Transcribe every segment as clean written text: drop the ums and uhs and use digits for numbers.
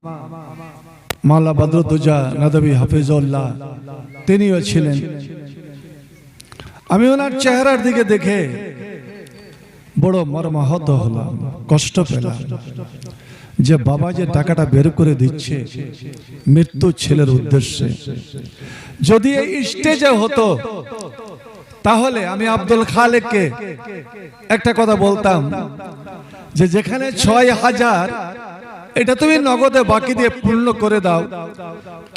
মাওলানা বদরুদ্দোজা নদভী হাফিজুল্লাহ তিনিও ছিলেন। আমি ওনার চেহারার দিকে দেখে বড় মর্মাহত হলাম, কষ্ট পেলাম যে বাবা যে টাকাটা বের করে দিচ্ছে মৃত্যু ছেলের উদ্দেশ্যে। যদি এই স্টেজে হতো তাহলে আমি আব্দুল খালেককে একটা কথা বলতাম যে যেখানে ৬,০০০ এটা তুমি নগদে বাকি দিয়ে পূর্ণ করে দাও,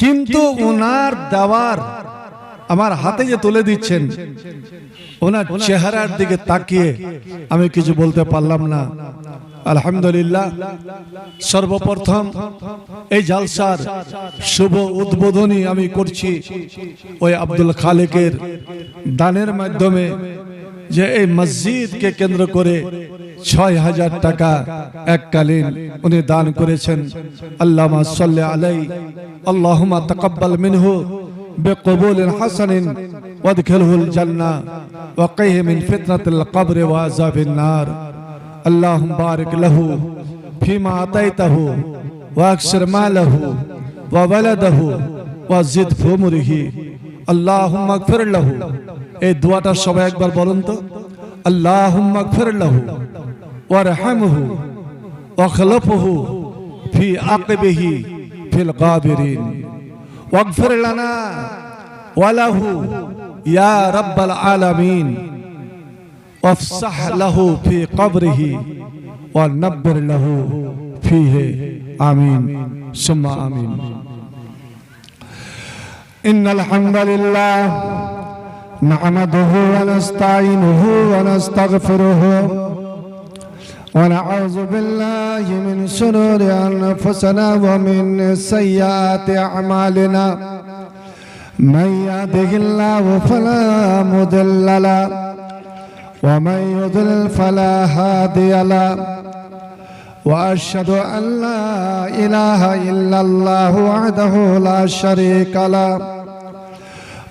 কিন্তু ওনার দেওয়ার আমার হাতে যে তুলে দিচ্ছেন ওনার চেহারার দিকে তাকিয়ে আমি কিছু বলতে পারলাম না। আলহামদুলিল্লাহ, সর্বপ্রথম এই জালসার শুভ উদ্বোধনী আমি করছি ওই আব্দুল খালেকের দানের মাধ্যমে, যে এই মসজিদকে কেন্দ্র করে ৬,০০০ টাকা এককালীন উনি দান করেছেন। আল্লাহুম্মা সাল্লি আলাইহি আল্লাহুম্মা তাকাব্বাল মিনহু বিকবুলিন হাসানিন ওয়াদখিলহুল জান্নাহ ওয়া কিহি মিন ফিতনাতিল কবরি ওয়া আযাবিন নার। اللهم بارك له فيما أعطيته وأكثر ماله وولده وزد في عمره اللهم اغفر له। এই দোয়াটা সবাই একবার বলুন তো, اللهم اغفر له وارحمه واخلفه في عقبه في الغابرين واغفر لنا وله يا رب العالمين وافسح له في قبره ونبر له فيه آمين ثم آمين। إن الحمد لله نحمده ونستعينه ونستغفره ونعوذ بالله من شرور أنفسنا ومن سيئات أعمالنا، من يهده الله فلا مضل له ومن يضلل فلا هادي له، وأشهد أن لا إله إلا الله وحده لا شريك له،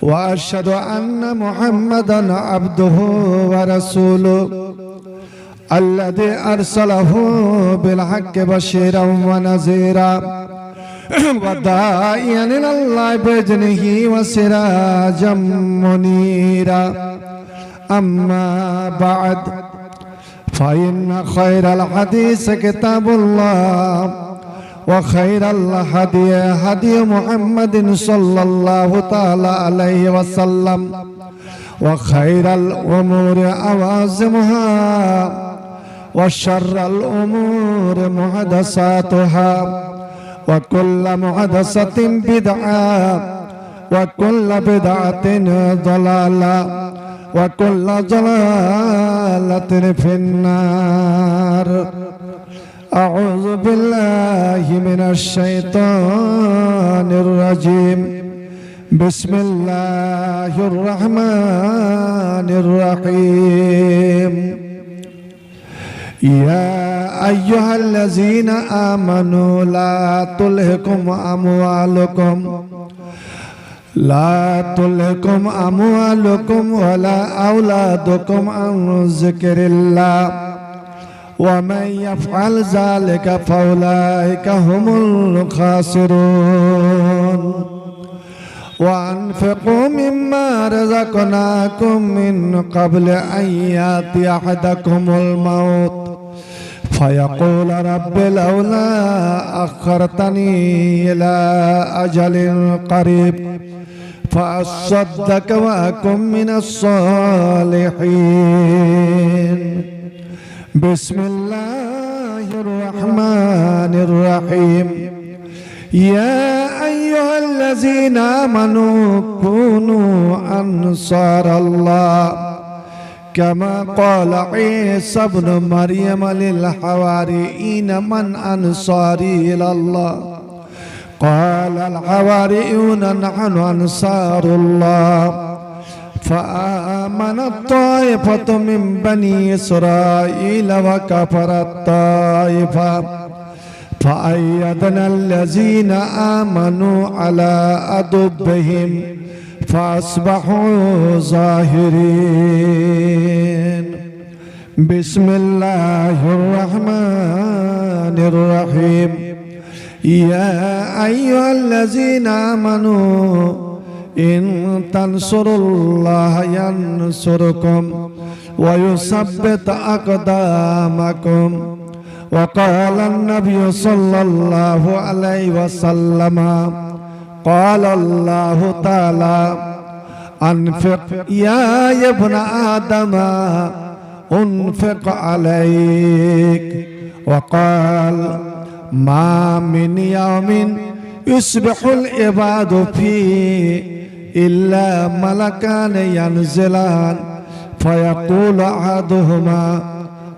وأشهد أن محمدا عبده ورسوله الذي أرسله بالحق بشيرا ونذيرا وداعيا إلى الله بإذنه وسراجا منيرا. أما بعد فإن خير الحديث كتاب الله وخير الهدي هدي محمد صلى الله تعالى عليه وسلم وخير الأمور عوازمها وشر الأمور محدثاتها وكل محدثة بدعة وكل بدعة ضلالة وكل ضلالة في النار. أعوذ بالله من الشيطان الرجيم. بسم الله الرحمن الرحيم. يا أيها الذين آمنوا لا تلهكم أموالكم ولا أولادكم عن ذكر الله ومن يفعل ذلك فأولئك هم الخاسرون. وأنفقوا مما رزقناكم من قبل أن يأتي أحدكم الموت فيقول رب لولا أخرتني إلى أجل قريب فأصدق وأكن من الصالحين. بسم الله الرحمن الرحيم. يا أيها الذين آمنوا كونوا أنصار الله كما قال عيسى ابن مريم للحواريين من أنصاري إلى الله قال الحواريون نحن أنصار الله فآمنت طائفة من بني إسرائيل وكفرت طائفة فأيدنا الذين آمنوا على عدوهم فأصبحوا ظاهرين. بسم الله الرحمن الرحيم. ইয়া আইয়ুহাল্লাযীনা আমানু ইন তানসুরুল্লাহ ইয়ানসুরকুম ওয়া ইউসাব্বিত আকদামাকুম ওয়া ক্বালা আন-নাবিয়্যু সাল্লাল্লাহু আলাইহি ওয়াসাল্লাম ক্বালা আল্লাহু তাআলা আনফিক ইয়া ইবনা আদম أنفق عليك وقال ما من يوم يصبح العباد فيه إلا ملكان ينزلان فيقول أحدهما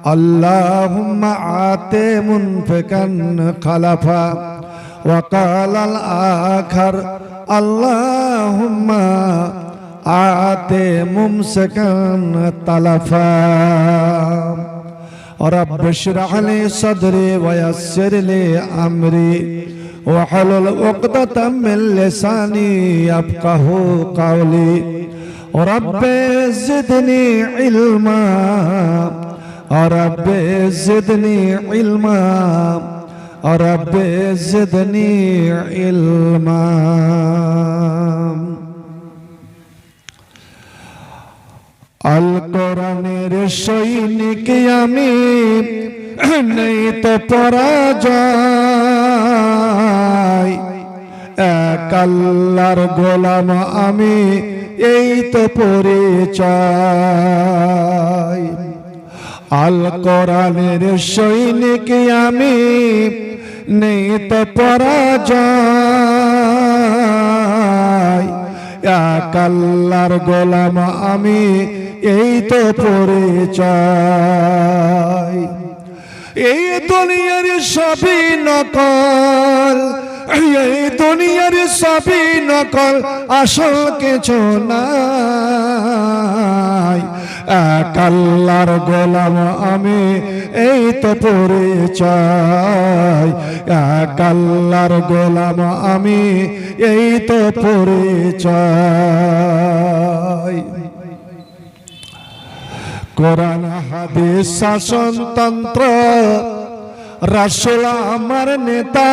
اللهم آت منفقا خلفا وقال الآخر اللهم آتِ ممسكن تلفا رب اشرح لي صدري ويسر لي أمري واحلل عقدة من لساني يفقهوا قولي رب زدني علما رب زدني علما رب زدني علما আল কোরআনের সৈনিক আমি নেই তো পরাজয় এক আল্লাহর গোলাম আমি এই তো পরিচয় আল কোরআনের সৈনিক আমি নেই তো পরাজয় এক আল্লাহর গোলাম আমি এই তো পরিচয় এই দুনিয়ার সবই নকল এই দুনিয়ার সবই নকল আসল কিছু নাই এক আল্লাহর গোলাম আমি এই তো পরিচয় এক আল্লাহর গোলাম আমি এই তো পরিচয় কোরআন হাদিস শাসনতন্ত্র রাসূল আমার নেতা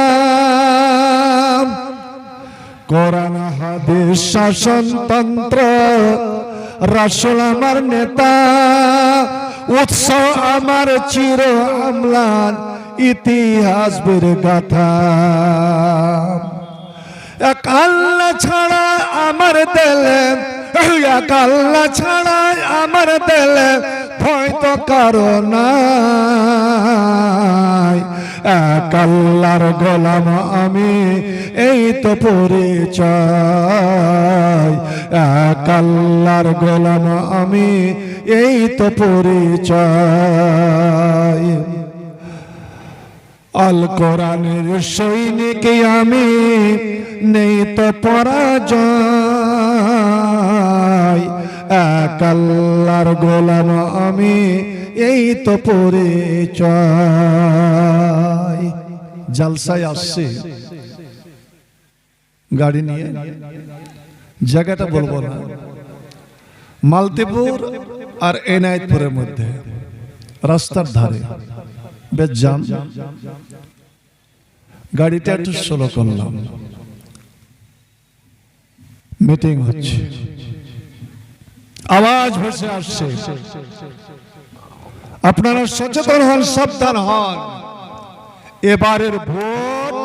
কোরআন হাদিস শাসনতন্ত্র রাসূল আমার নেতা উৎসব আমার চির আমলান ইতিহাস বীর গাথা এক আল্লাহ ছাড়া আমার দিলে এক আল্লাহ ছাড়া আমার দিলে ভয় তো কারো নাই এক আল্লাহর গোলাম আমি এই তো পরিচয় এক আল্লাহর গোলাম আমি এই তো পরিচয় আল কোরআনের সৈনিক আমি নেই তো পরাজয় এক আল্লাহর গোলাম আমি এই তো পরিচয় জলসায় আসছে গাড়ি নিয়ে জায়গাটা বলবো না মালতীপুর আর এনায়েতপুরের মধ্যে রাস্তার ধারে বেশ জাম গাড়িটা একটু স্লো করলাম মিটিং হচ্ছে আওয়াজ ভেসে আসছে আপনারা সচেতন হন সাবধান হন এবারের ভোট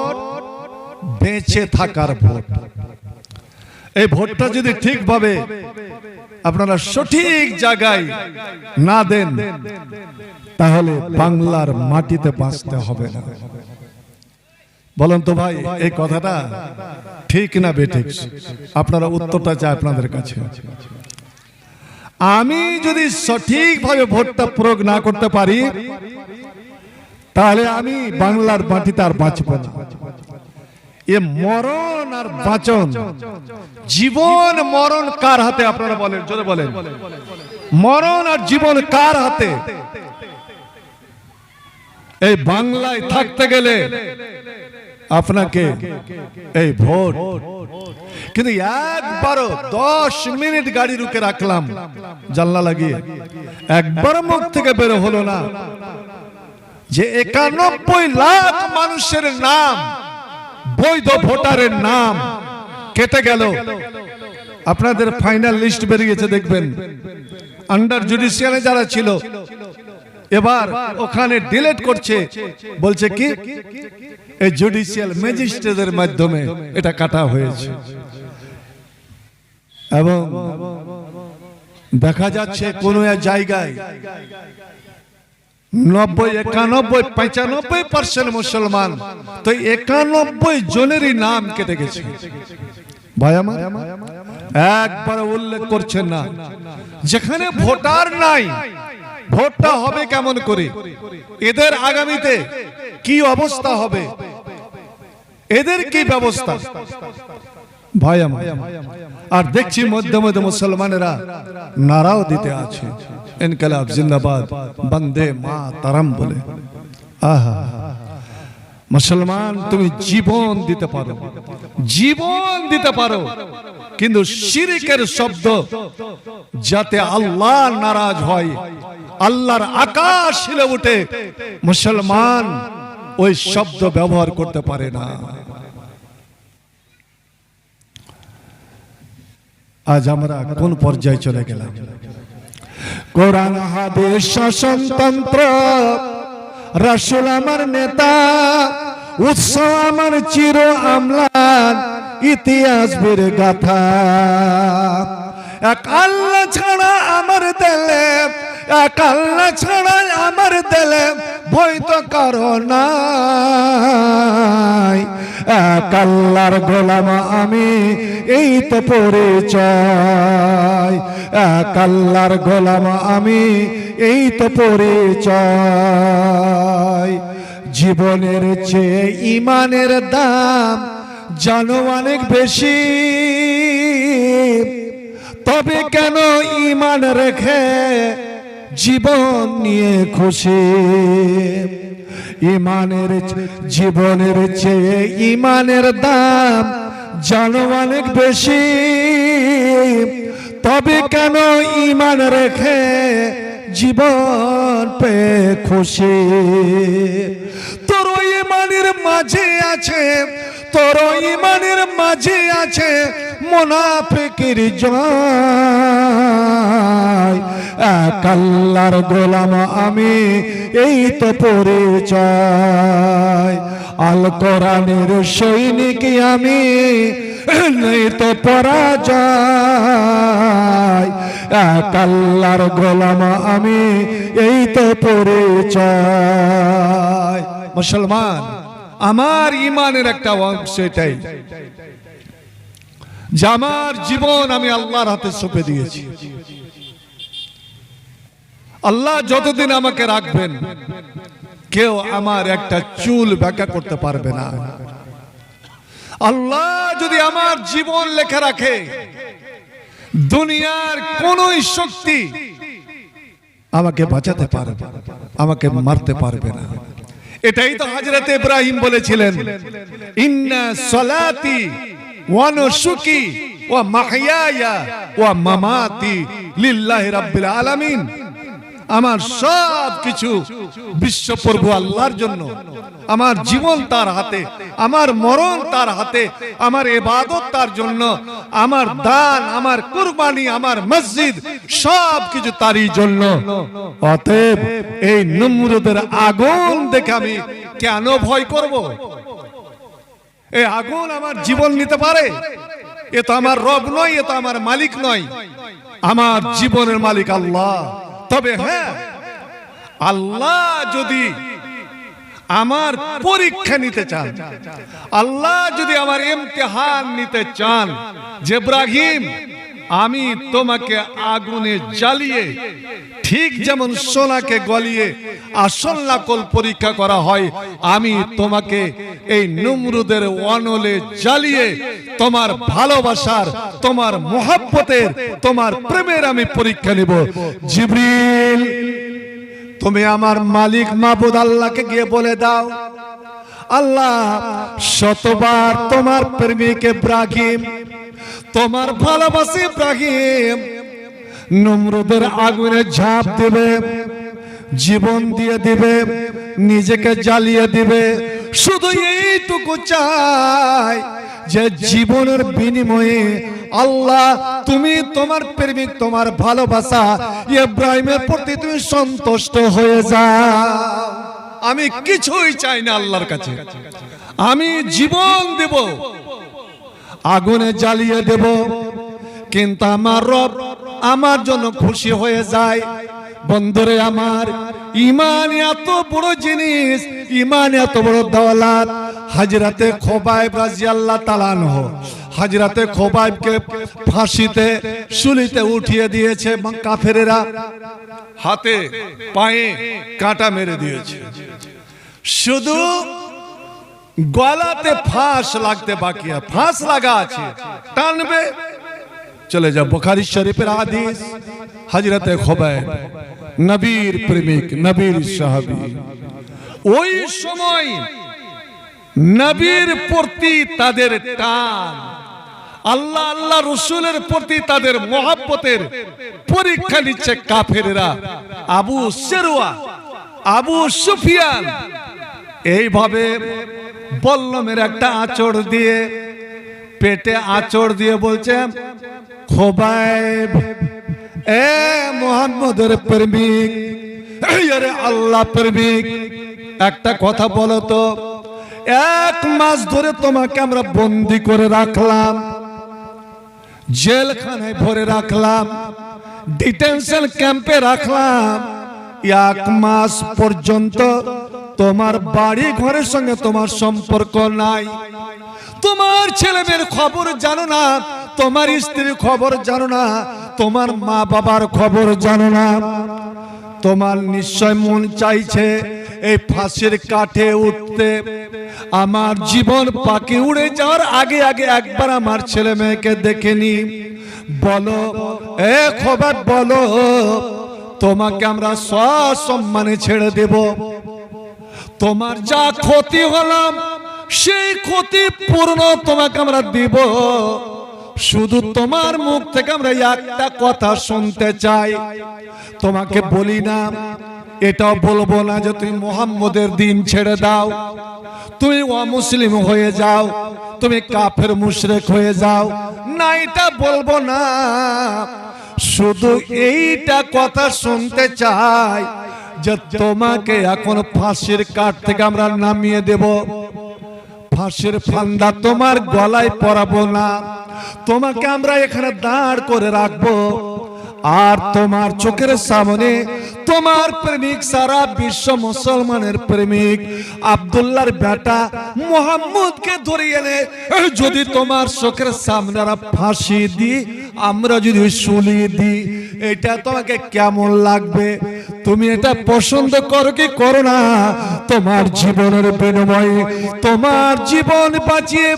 বেঁচে থাকার ভোট এই ভোটটা যদি ঠিকভাবে আপনারা সঠিক জায়গায় না দেন তাহলে বাংলার মাটিতে বাঁচতে হবে না বলেন তো ভাই এই কথাটা ঠিক না বেঠিক আপনারা উত্তরটা চাই আপনাদের কাছে আমি যদি সঠিকভাবে ভোটটা প্রয়োগ না করতে পারি তাহলে আমি বাংলার মাটিতে আর বাঁচব না এ মরণ আর বাঁচন জীবন মরণ কার হাতে আপনারা বলেন যদি বলেন মরণ আর জীবন কার হাতে এই বাংলায় থাকতে গেলে আপনাকে এই ভোট কিন্তু একবারও 10 মিনিট গাড়ি রুকে রাখলাম জানলা লাগিয়ে একবার মুখ থেকে বের হলো না যে 91 লাখ মানুষের নাম বৈধ ভোটারের নাম কেটে গেল। আপনাদের ফাইনাল লিস্ট বেরিয়েছে দেখবেন, আন্ডার জুডিশিয়ালে যারা ছিল এবার ওখানে ডিলিট করছে, বলছে কি এই জুডিশিয়াল ম্যাজিস্ট্রেটের মাধ্যমে এটা কাটা হয়েছে। এবং দেখা যাচ্ছে কোন এক জায়গায় 90, 91, 95% মুসলমান, তো 91 জনেরই নাম কেটে গেছে। ভাই আমার একবার উল্লেখ করছেন না, যেখানে ভোটার নাই ভোটটা হবে কেমন করে? এদের আগামীতে কি অবস্থা হবে, এদের কি ব্যবস্থা? ভাই আমার, আর দেখছি মধ্যে মধ্যে মুসলমানেরা নারাও দিতে আছে, ইনকিলাব জিন্দাবাদ, বন্দে মাতরম বলে। আহা, মুসলমান তুমি জীবন দিতে পারো, জীবন দিতে পারো, কিন্তু শিরকের শব্দ যাতে আল্লাহ নারাজ হয়, আল্লাহর আকাশ হিলে উঠে, মুসলমান ওই শব্দ ব্যবহার করতে পারে না। আজ আমরা কোন পর্যায়ে চলে গেলাম? কোরআন হাদিস শাসনতন্ত্র, রাসূল আমার নেতা, উৎসব আমার চির আমলান, ইতিহাস বীর গাথা। এক আল্লাহ ছাড়া আমার দিলে, এক আল্লাহ ছাড়া আমার দিলে ভয় তো কারো নাই। এক আল্লাহর গোলাম আমি, এই তো পরিচয়। এক আল্লাহর গোলাম আমি, এই তো পরিচয়। জীবনের চেয়ে ইমানের দাম জানো অনেক বেশি, তবে কেন ইমান রেখে জীবন নিয়ে খুশি? ইমানের জীবনের চেয়ে ইমানের দাম জানো অনেক বেশি, তবে কেন ইমান রেখে জীবন পে খুশি? তোর ইমানের মাঝে আছে, তোর ইমানের মাঝে আছে মুনাফিকের জয়। এক আল্লাহর গোলাম আমি, এই তো পরিচয়। আল কোরআনের সৈনিক আমি, নেই তো পরাজয়। এক আল্লাহর গোলাম আমি, এই তো পরিচয়। মুসলমান, আমার ইমানের একটা অংশ এটাই যে আমার জীবন আমি আল্লাহর হাতে সঁপে দিয়েছি। আল্লাহ যতদিন আমাকে রাখবেন, কেউ আমার একটা চুল ব্যাখ্যা করতে পারবে না। আল্লাহ যদি আমার জীবন লেখা রাখে, দুনিয়ার কোন শক্তি আমাকে বাঁচাতে পারবে, আমাকে মারতে পারবে না। এটাই তো হযরত ইব্রাহিম বলেছিলেন, ইন্না সলাতি ওয়া নুসুকি ওয়া মাহইয়ায়া ওয়া মামাতি লিল্লাহি রাব্বিল আলামিন। আমার সব কিছু বিশ্বপ্রভু আল্লাহর জন্য, আমার জীবন তার হাতে, আমার মরণ তার হাতে, আমার ইবাদত তার জন্য, আমার দান, আমার কুরবানি, আমার মসজিদ সব কিছু তারই জন্য। অতএব এই নমরুদের আগুন দেখে আমি কেন ভয় করব? এই আগুন আমার জীবন নিতে পারে? এ তো আমার রব নয়, এ তো আমার মালিক নয়, আমার জীবনের মালিক আল্লাহ। তবে হ্যাঁ, আল্লাহ যদি আমার পরীক্ষা নিতে চান, আল্লাহ যদি আমার ইমতিহান নিতে চান, যে ইব্রাহিম আমি তোমাকে আগুনে জ্বালিয়ে, ঠিক যেমন সোনাকে গলিয়ে আসল নকল পরীক্ষা করা হয়, আমি তোমাকে এই নমরুদের অনলে জ্বালিয়ে তোমার ভালোবাসার, তোমার মুহাব্বতের, তোমার প্রেমের আমি পরীক্ষা নেব। জিবরিল, তুমি আমার মালিক মাবুদ আল্লাহকে গিয়ে বলে দাও, আল্লাহ শতবার তোমার প্রেমিক ইব্রাহিম, তোমার ভালোবাসি ইব্রাহিম নমরুদের আগুনে ঝাঁপ দেবে, জীবন দিয়ে দিবে, নিজেকে জ্বালিয়ে দিবে, শুধু এইটুকু চাই যে জীবনের বিনিময়ে আল্লাহ তুমি তোমার প্রেমিক তোমার ভালোবাসা ইব্রাহিমের প্রতি তুমি সন্তুষ্ট হয়ে যাও। আমি কিছুই চাই না আল্লাহর কাছে, আমি জীবন দেব, আগুনে জ্বালিয়ে দেব, কিন্তু আমার রব আমার জন্য খুশি হয়ে যায়। বন্ধুরে আমার, ঈমান এত বড় জিনিস, ঈমান এত বড় দৌলত। হযরতে খোবাইব রাদিয়াল্লাহু তাআলা আনহু হযরতে খোবাইবকে ফাঁসিতে শুলিতে উঠিয়ে দিয়েছে কাফেরেরা, হাতে পায়ে কাঁটা মেরে দিয়েছে, শুধু গলাতে ফাঁস লাগতে বাকি, ফাঁস লাগা আছে, টানবে চলে যা। বুখারী শরীফের হাদিস, হযরতে খোবাইব নবীর প্রেমিক, নবীর সাহাবী, ওই সময় নবীর প্রতি তাদের টান, আল্লাহ আল্লাহ রাসূলের প্রতি তাদের মহব্বতের পরীক্ষা নিচ্ছে কাফেররা। আবু সেরওয়া, আবু সুফিয়ান এইভাবে বল্লমের একটা আঁচড় দিয়ে, পেটে আঁচড় দিয়ে বলছে, খোবাইব এ মুহাম্মদের প্রেমিক, আরে আল্লাহ প্রেমিক, একটা কথা বলো তো, 1 মাস ধরে তোমাকে আমরা বন্দী করে রাখলাম, জেলখানায় ভরে রাখলাম, ডিটেনশন ক্যাম্পে রাখলাম, 1 মাস পর্যন্ত তোমার বাড়ি ঘরের সঙ্গে তোমার সম্পর্ক নাই, তোমার ছেলে মেয়ের খবর জানো না, তোমার স্ত্রীর খবর জানো না, তোমার মা বাবার খবর জানো না। তোমার নিশ্চয় মন চাইছে এই ফাঁসির কাঠে উঠতে, আমার জীবন পাখি উড়ে যাওয়ার আগে আগে একবার আমার ছেলে মেয়েকে দেখে নি। বলো এ খোবাইব, বলো তোমাকে আমরা সসম্মানে ছেড়ে দেব, তোমার যা ক্ষতি হলাম সেই ক্ষতি পূর্ণ তোমাকে আমরা দিব, শুধু তোমার মুখ থেকে আমরা একটা কথা শুনতে চাই। তোমাকে বলি না, এটাও বলবো না যে তুমি মুহাম্মদের দিন ছেড়ে দাও, তুমি অমুসলিম হয়ে যাও, তুমি কাফের মুশরিক হয়ে যাও, না এটা বলবো না, শুধু এইটা কথা শুনতে চাই যে তোমাকে এখন ফাঁসির কাঠ থেকে আমরা নামিয়ে দেব, ফাঁসির ফান্দা তোমার গলায় পরাবো না, তোমাকে আমরা এখানে দাঁড় করে রাখবো, আর তোমার চোখের সামনে তোমার প্রেমিক, সারা বিশ্ব মুসলমানের প্রেমিক আব্দুল্লাহর বেটা মুহাম্মদকে ধরে এনে যদি তোমার চোখের সামনে ফাঁসি দিই, আমরা যদি শুলি দিই, এটা তোমাকে কেমন লাগবে? তুমি এটা পছন্দ করো কি করো না? তোমার জীবনের বিনিময়ে তোমার জীবন বাঁচিয়ে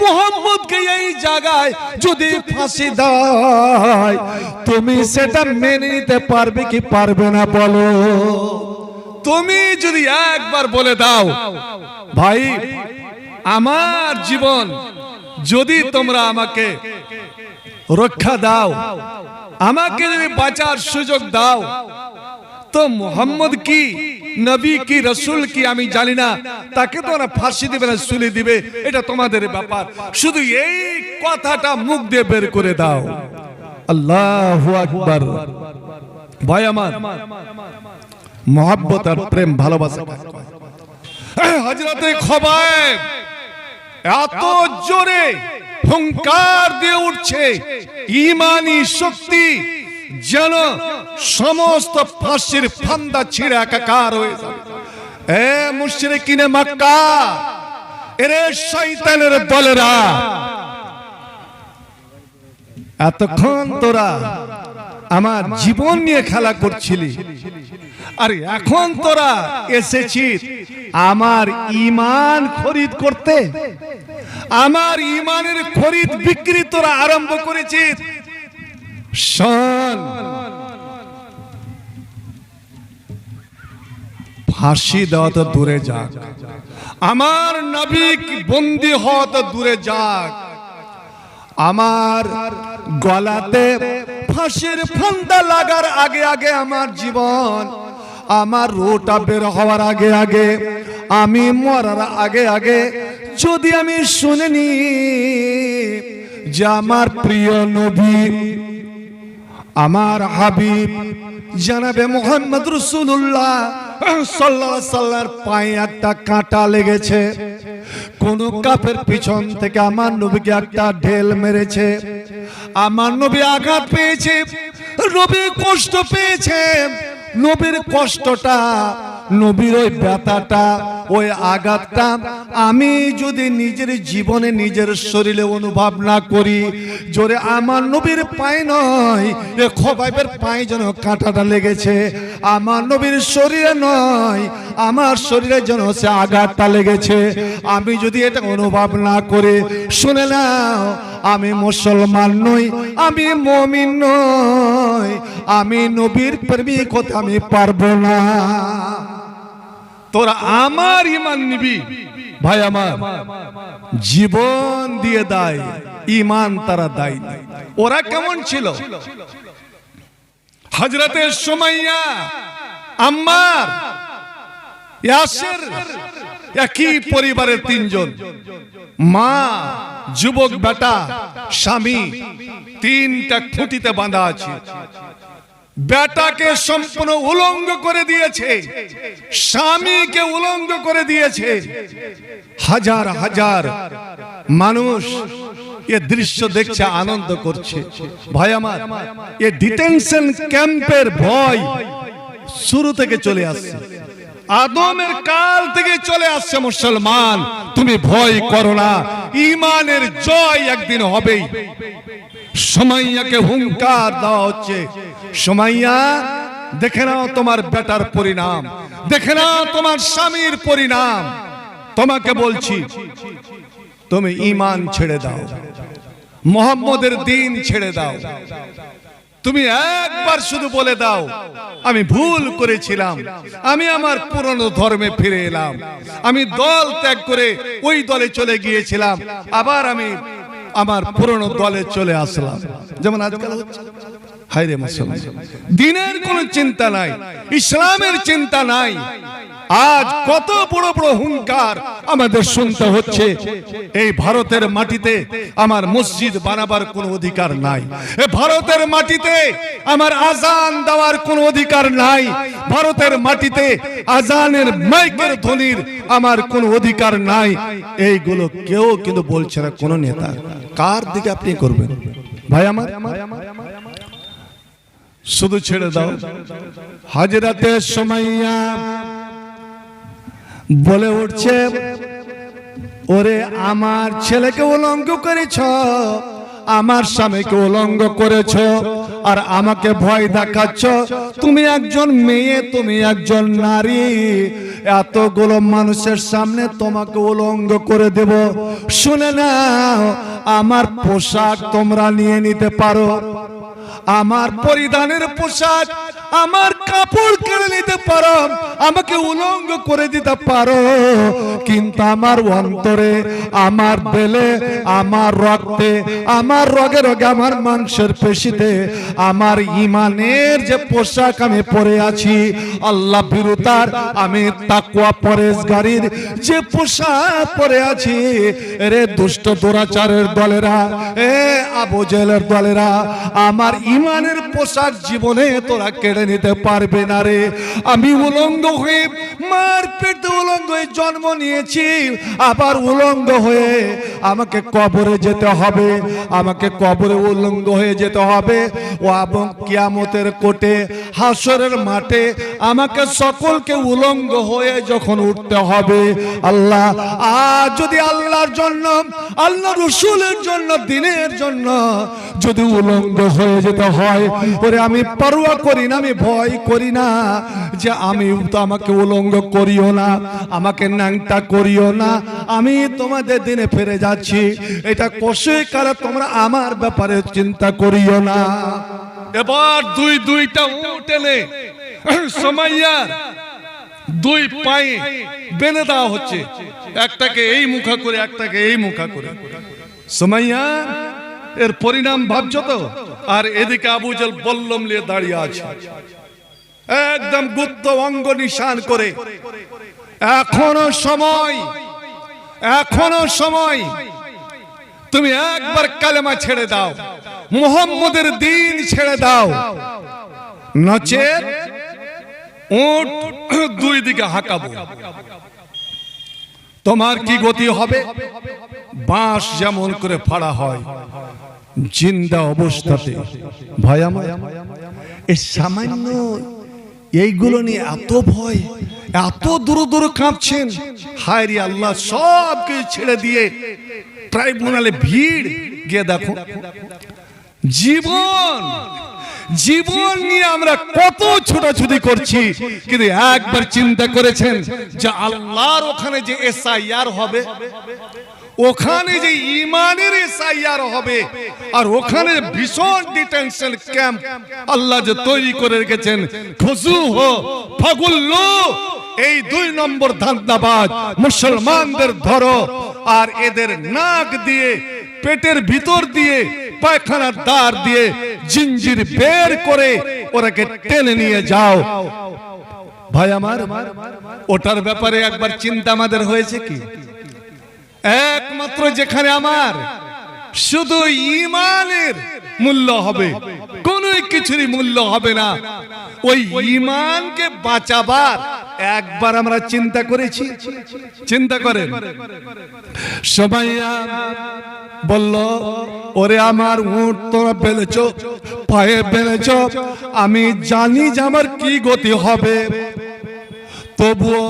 মুহাম্মদকে এই জায়গায় যদি ফাঁসি দেয়, তুমি সেটা মেনে নিতে পারবে কি পারবে না বলো? তুমি যদি একবার বলে দাও, ভাই আমার জীবন যদি তোমরা আমাকে রক্ষা দাও, আমাকে যদি বাঁচার সুযোগ দাও, তো মুহাম্মদ কি নবী কি রাসূল কি আমি জানি না, তাকে তোমরা ফাঁসি দিবে না শুলি দিবে, এটা তোমাদের ব্যাপার, শুধু এই কথাটা মুখ দিয়ে বের করে দাও। আল্লাহু আকবার। ভাই আমার, মহব্বত আর প্রেম ভালোবাসা, হযরতে খোবাইব এত জোরে হুঙ্কার দিয়ে উঠছে, ঈমানি শক্তি যেন সমস্ত ফাঁসির ফান্দা ছিঁড়ে একাকার হয়ে যাবে। এ মুশরিকিনে মক্কা, এরে শয়তানের দলেরা, এতক্ষণ তোরা আমার জীবন নিয়ে খেলা করছিলি, আর এখন তোরা এসেছিস আমার ঈমান খরিদ করতে, আমার ঈমানের খরিদ বিক্রি তোরা আরম্ভ করেছিস। শোন, ফাঁসি দেওয়া তো দূরে যাক, আমার নবী বন্দী হওয়া তো দূরে যাক, আমার গলাতে ফাঁসির ফান্দা লাগার আগে আগে আমার জীবন আমার রোটা বের হওয়ার আগে আগে, আমি মরার আগে আগে যদি আমি শুনিনি যে আমার প্রিয় নবী, আমার হাবিব জানাবে মুহাম্মদ রাসূলুল্লাহ সাল্লাল্লাহু আলাইহি সাল্লামের পায়ে একটা কাঁটা লেগেছে, কোন কাফের পিছন থেকে আমার নবীকে একটা ঢেল মেরেছে, আমার নবী আঘাত পেয়েছে, নবী কষ্ট পেয়েছে, নবীর কষ্টটা, নবীর ওই ব্যথাটা, ওই আঘাতটা আমি যদি নিজের জীবনে নিজের শরীরে অনুভব না করি, জোরে আমার নবীর পায়ে নয়, এ খোবাইবের পায়ে যেন কাঁটাটা লেগেছে, আমার নবীর শরীরে নয়, আমার শরীরে যেন সে আঘাতটা লেগেছে, আমি যদি এটা অনুভব না করে, শুনে নাও আমি মুসলমান নই, আমি মুমিন নই, আমি নবীর প্রেমিক হতে আমি পারবো না। তোরা আমার ঈমান নিবি ভাই, আমার জীবন দিয়ে দেয়, ঈমান তারা দেয় না। ওরা কেমন ছিল? হযরতে সুমাইয়া, আম্মার, ইয়াসির, একই পরিবারের তিনজন, মা, যুবক বেটা, স্বামী, তিনটা খুঁটিতে বাঁধা আছে। বেটাকে সম্পূর্ণ উলঙ্গ করে দিয়েছে, স্বামীকে উলঙ্গ করে দিয়েছে। হাজার হাজার মানুষ এ দৃশ্য দেখছে, আনন্দ করছে। ভাই আমার, এ ডিটেনশন ক্যাম্পের ভয় শুরু থেকে চলে আসছে, আদমের কাল থেকে চলে আসছে। মুসলমান, তুমি ভয় করো না, ঈমানের জয় একদিন হবেই। সুমাইয়াকে হুঙ্কার দেওয়া হচ্ছে, সুমাইয়া দেখে নাও তোমার বেটার পরিণাম, দেখে নাও তোমার স্বামীর পরিণাম। তোমাকে বলছি তুমি ঈমান ছেড়ে দাও, মুহাম্মদের দ্বীন ছেড়ে দাও। তুমি একবার শুধু বলে দাও আমি ভুল করেছিলাম, আমি আমার পুরনো ধর্মে ফিরে এলাম, আমি দল ত্যাগ করে ওই দলে চলে গিয়েছিলাম, আবার আমি আমার পুরনো দলে চলে আসলাম। যেমন আজকাল হচ্ছে। হায় রে মুসলমান, দ্বীনের কোনো চিন্তা নাই, ইসলামের চিন্তা নাই। আজ কত বড় বড় হুঙ্কার আমাদের শুনতে হচ্ছে। এই ভারতের মাটিতে আমার মসজিদ বানাবার কোনো অধিকার নাই, এই ভারতের মাটিতে আমার আজান দেওয়ার কোনো অধিকার নাই, ভারতের মাটিতে আজানের মাইকের ধ্বনির আমার কোনো অধিকার নাই। এইগুলো কেউ কিন্তু বলছে না, কোন নেতা। কার দিকে আপনি করবেন ভাই আমার? শুধু ছেড়ে দাও। হযরতে সুমাইয়া বলে উঠছে, ওরে আমার ছেলেকে উলঙ্গ করেছ, আমার স্বামীকে উলঙ্গ করেছ, আর আমাকে ভয় দেখাচ্ছ। তুমি একজন মেয়ে, তুমি একজন নারী, এতগুলো মানুষের সামনে তোমাকে উলঙ্গ করে দেব। শুনে নাও, আমার পোশাক তোমরা নিয়ে নিতে পারো, আমার পরিধানের পোশাক, আমার কাপড় কেড়ে নিতে পারো, আমাকে উলঙ্গ করে দিতে পারো, কিন্তু আমার অন্তরে, আমার বেলে, আমার রক্তে, আমার রগে রগে, আমার মাংসের পেশিতে আমার ঈমানের যে পোশাক আমি পরে আছি, আল্লাহ ভীরুতার, আমি তাকওয়া পরেজগারির যে পোশাক পরে আছি, রে দুষ্ট দুরাচারের দলেরা, এ আবু জেহেলের দলেরা, আমার ঈমানের পোশাক জীবনে তোরা কেড়ে নিতে পারবে না রে। আমি উলঙ্গ হয়ে, মার পেটে উলঙ্গ হয়ে জন্ম নিয়েছি, আবার উলঙ্গ হয়ে আমাকে কবরে যেতে হবে, আমাকে কবরে উলঙ্গ হয়ে যেতে হবে। ও এবং কিয়ামতের কোটে, হাসরের মাঠে আমাকে সকলকে উলঙ্গ হয়ে যখন উঠতে হবে, আল্লাহ আজ যদি আল্লাহর জন্য, আল্লাহ রাসূলের জন্য, দ্বীনের জন্য যদি উলঙ্গ হয়ে যেতে হয়, ওরে আমি পরোয়া করি না, আমি ভয় করি না যে আমি তো, আমাকে উলঙ্গ করিও না, আমাকে ন্যাংটা করিও না, আমি তোমাদের দিনে ফিরে যাচ্ছি, এটা কষে কারা তোমরা আমার ব্যাপারে চিন্তা করিও না। এবার দুইটা উট এনে সুমাইয়ার দুই পায়ে বেঁধে দেওয়া হচ্ছে, একটাকে এই মুখা করে, একটাকে এই মুখা করে। সুমাইয়া এর পরিণাম ভাবছো তো? আর এদিকে আবু জেহেল বল্লম নিয়ে দাঁড়িয়ে আছে। একদম গুপ্ত অঙ্গ নিশান করে এখনো সময় তুমি একবার কালেমা ছেড়ে দাও, মুহাম্মদের দ্বীন ছেড়ে দাও, নচেত উট দুই দিকে হাঁকাবো। তোমার কি গতি হবে? বাঁশ যেমন করে ফাড়া হয় জিন্দা অবস্থাতে। ভাই আমার, এই সামান্য এইগুলো নিয়ে এত ভয়, এত দূর কাঁপছেন। হায় রে আল্লাহ, সব কিছু ছেড়ে দিয়ে ট্রাইব্যুনালে ভিড় গিয়ে দেখো, জীবন নিয়ে আমরা কত ছোটাছুটি করছি, কিন্তু একবার চিন্তা করেছেন যে আল্লাহর ওখানে যে এসআইআর হবে, ওখানে যে ইমানের এসআইআর হবে, আর ওখানে ভীষণ ডিটেনশন ক্যাম্প আল্লাহ যে তৈরি করে রেখেছেন, খুজুহ ফাগুল্লু, এই 2 নম্বর ধান্দাবাজ মুসলমানদের ধরো আর এদের নাক দিয়ে, পেটের ভিতর দিয়ে, পায়খানার দ্বার দিয়ে জিঞ্জির বের করে ওরাকে টেনে নিয়ে যাও। ভাই আমার, ওটার ব্যাপারে একবার চিন্তা আমাদের হয়েছে কি? একমাত্র যেখানে আমার শুধু ইমানের মূল্য হবে, কোনো কিছুরই মূল্য হবে না, ওই ইমানকে বাঁচাবার একবার আমরা চিন্তা করেছি? চিন্তা করেন। সুমাইয়া বলল, ওরে আমার উট তোরা বেঁধেছ, পায়ে বেঁধেছ, আমি জানি যে আমার কি গতি হবে, তবুও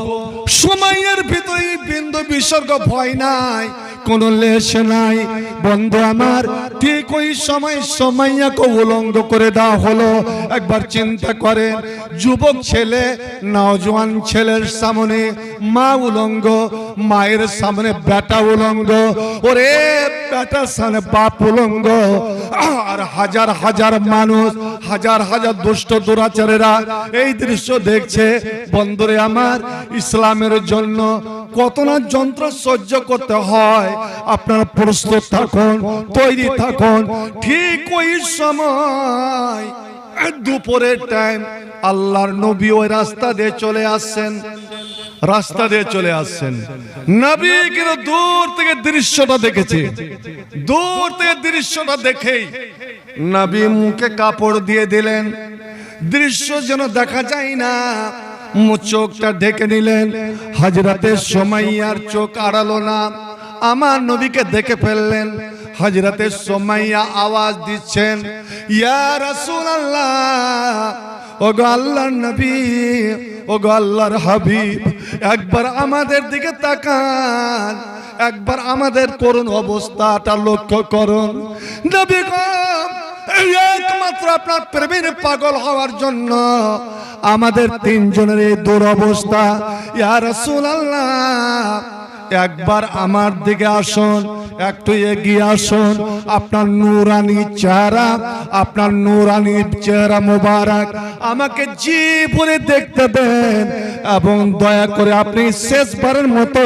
সুমাইয়ার ভিতরে বিন্দু বিসর্গ ভয় নাই, কোনো লেশ নাই। বন্ধু আমার, ঠিক ওই সময় সুমাইয়াকে উলঙ্গ করে দেওয়া হলো। একবার চিন্তা করেন, যুবক ছেলে, নওজোয়ান ছেলের সামনে মা উলঙ্গ, মায়ের সামনে বেটা উলঙ্গ, ওরে বেটার সামনে বাপ উলঙ্গ, আর হাজার হাজার মানুষ, হাজার হাজার দুষ্ট দুরাচারেরা এই দৃশ্য দেখছে। বন্ধুরে আমার, ইসলামের জন্য কত না যন্ত্র সহ্য করতে হয়। আপনারা প্রস্তুত থাকুন, তৈরি থাকুন। ঠিক ওই সময় দুপুরের টাইম আল্লাহর নবী ওই রাস্তা দিয়ে চলে আসছেন, নবী কিন্তু দূর থেকে দৃশ্যটা দেখেছে। দূর থেকে দৃশ্যটা দেখেই নবী মুখে কাপড় দিয়ে দিলেন, দৃশ্য যেন দেখা যায় না, চোখটা ঢেকে নিলেন। হযরতে সুমাইয়ার চোখ আড়ালো না, আমার নবীকে দেখে ফেললেন। হযরতে সুমাইয়া আওয়াজ দিচ্ছেন, ইয়া রাসূলুল্লাহ, ওগো আল্লাহর নবী, ওগো আল্লাহর হাবিব, একবার আমাদের দিকে তাকান, একবার আমাদের করুণ অবস্থাটা লক্ষ্য করুন। নবী গো, একমাত্র আপনার প্রেমের পাগল হওয়ার জন্য আমাদের 3 জনের এই দুরবস্থা। ইয়া রাসূলুল্লাহ, একবার আমার দিকে আসুন, একটু এগিয়ে আসুন। আপনার নূরানি চেহারা, আপনার নূরানি চেহারা মোবারক আমাকে জি বলে দেখতে দেন, এবং দয়া করে আপনি শেষবারের মতো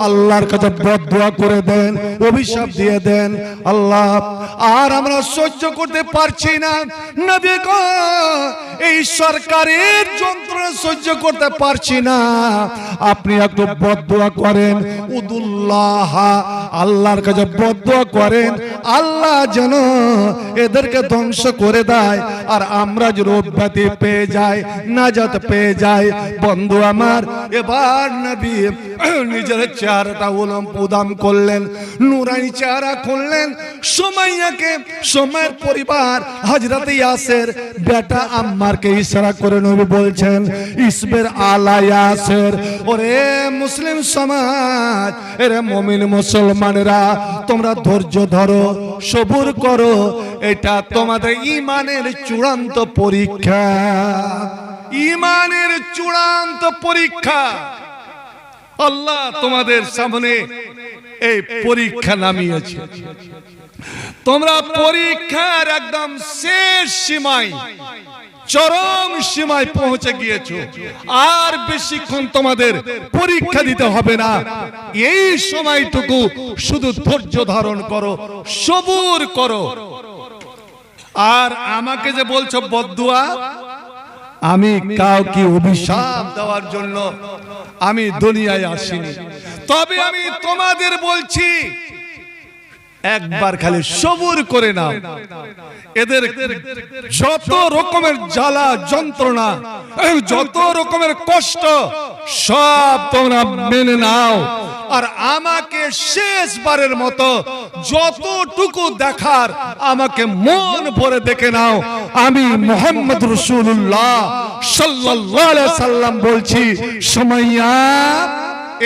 আল্লাহর কাছে বদদুয়া করে দেন, অভিশাপ দিয়ে দেন। আল্লাহ, আর আমরা সহ্য করতে পারছি না নবী গো, এই সরকারের যন্ত্রণা সহ্য করতে পারছি না, আপনি একটু বদদুয়া করেন। উদুল্লাহ, আল্লাহর কাছে বদদুয়া করেন, আল্লাহ যেন এদেরকে ধ্বংস করে দেয়, আর আমরা যেন অব্যাহতি পেয়ে যাই, নাজাত পেয়ে যাই। বন্ধু আমার, এবার নবী নিজের চেহারাটা উদাম করলেন, নুরানি চেহারা করলেন। সুমাইয়াকে, সুমাইয়ের পরিবার হযরত ইয়াসের বেটা আম্মারকে ইশারা করে নবী বলছেন, ইসবের আলা ইয়াসের। ওরে মুসলিম সমাজ, এরে মুমিন মুসলমানেরা, তোমরা ধৈর্য ধরো, সবুর করো, এটা তোমাদের ঈমানের চূড়ান্ত পরীক্ষা। ঈমানের চূড়ান্ত পরীক্ষা। আল্লাহ তোমাদের সামনে এই পরীক্ষা নামিয়েছে। তোমরা পরীক্ষার একদম শেষ সীমায়, চরম সীমায় পৌঁছে গিয়েছো। আর বেশিক্ষণ তোমাদের পরীক্ষা দিতে হবে না। এই সময়টুকু শুধু ধৈর্য ধারণ করো, সবুর করো। আর আমাকে যে বলছো বদদুয়া, আমি কাউকে অভিশাপ দেওয়ার জন্য আমি দুনিয়ায় আসিনি, তবে আমি তোমাদের বলছি একবার খালি সবুর করে নাও। এদের যত রকমের জ্বালা যন্ত্রণা, যত রকমের কষ্ট সব তোমরা মেনে নাও, আর আমাকে শেষবারের মতো যতটুকু দেখার আমাকে মন ভরে দেখে নাও। আমি মুহাম্মদ রাসূলুল্লাহ সাল্লাল্লাহু আলাইহি সাল্লাম বলছি, সুমাইয়া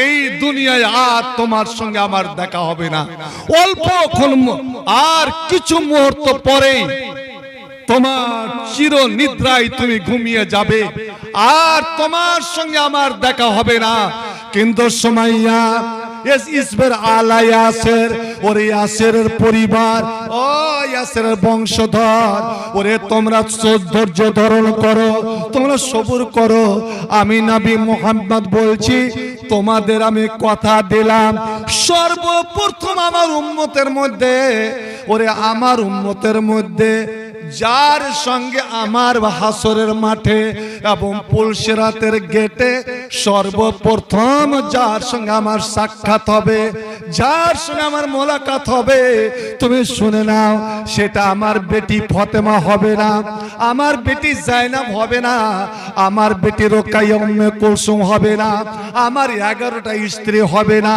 এই দুনিয়ায় আর তোমার সঙ্গে আমার দেখা হবে না। অল্পক্ষণ আর কিছু মুহূর্ত পরেই তোমার চির নিদ্রায় তুমি ঘুমিয়ে যাবে, আর তোমার সঙ্গে আমার দেখা হবে না। কিন্তু সুমাইয়া ইসবের আলা ইয়াসের, ওরে ইয়াসেরের পরিবার, ও ইয়াসেরের বংশধর, ওরে তোমরা ধৈর্য ধারণ করো, তোমরা সবুর করো। আমি নবী মুহাম্মদ বলছি, তোমাদের আমি কথা দিলাম, সর্বপ্রথম আমার উম্মতের মধ্যে, ওরে আমার উম্মতের মধ্যে যার সঙ্গে আমার হাসরের মাঠে এবং পুলসিরাতের গেটে সর্বপ্রথম যার সঙ্গে আমার সাক্ষাৎ হবে, যার সঙ্গে আমার মোলাকাত হবে, তুমি শুনে নাও, সেটা আমার বেটি ফাতেমা হবে না, আমার বেটি জাইনাব হবে না, আমার বেটি রোকাইয়া উম্মে কুলসুম হবে না, আমার 11টা স্ত্রী হবে না,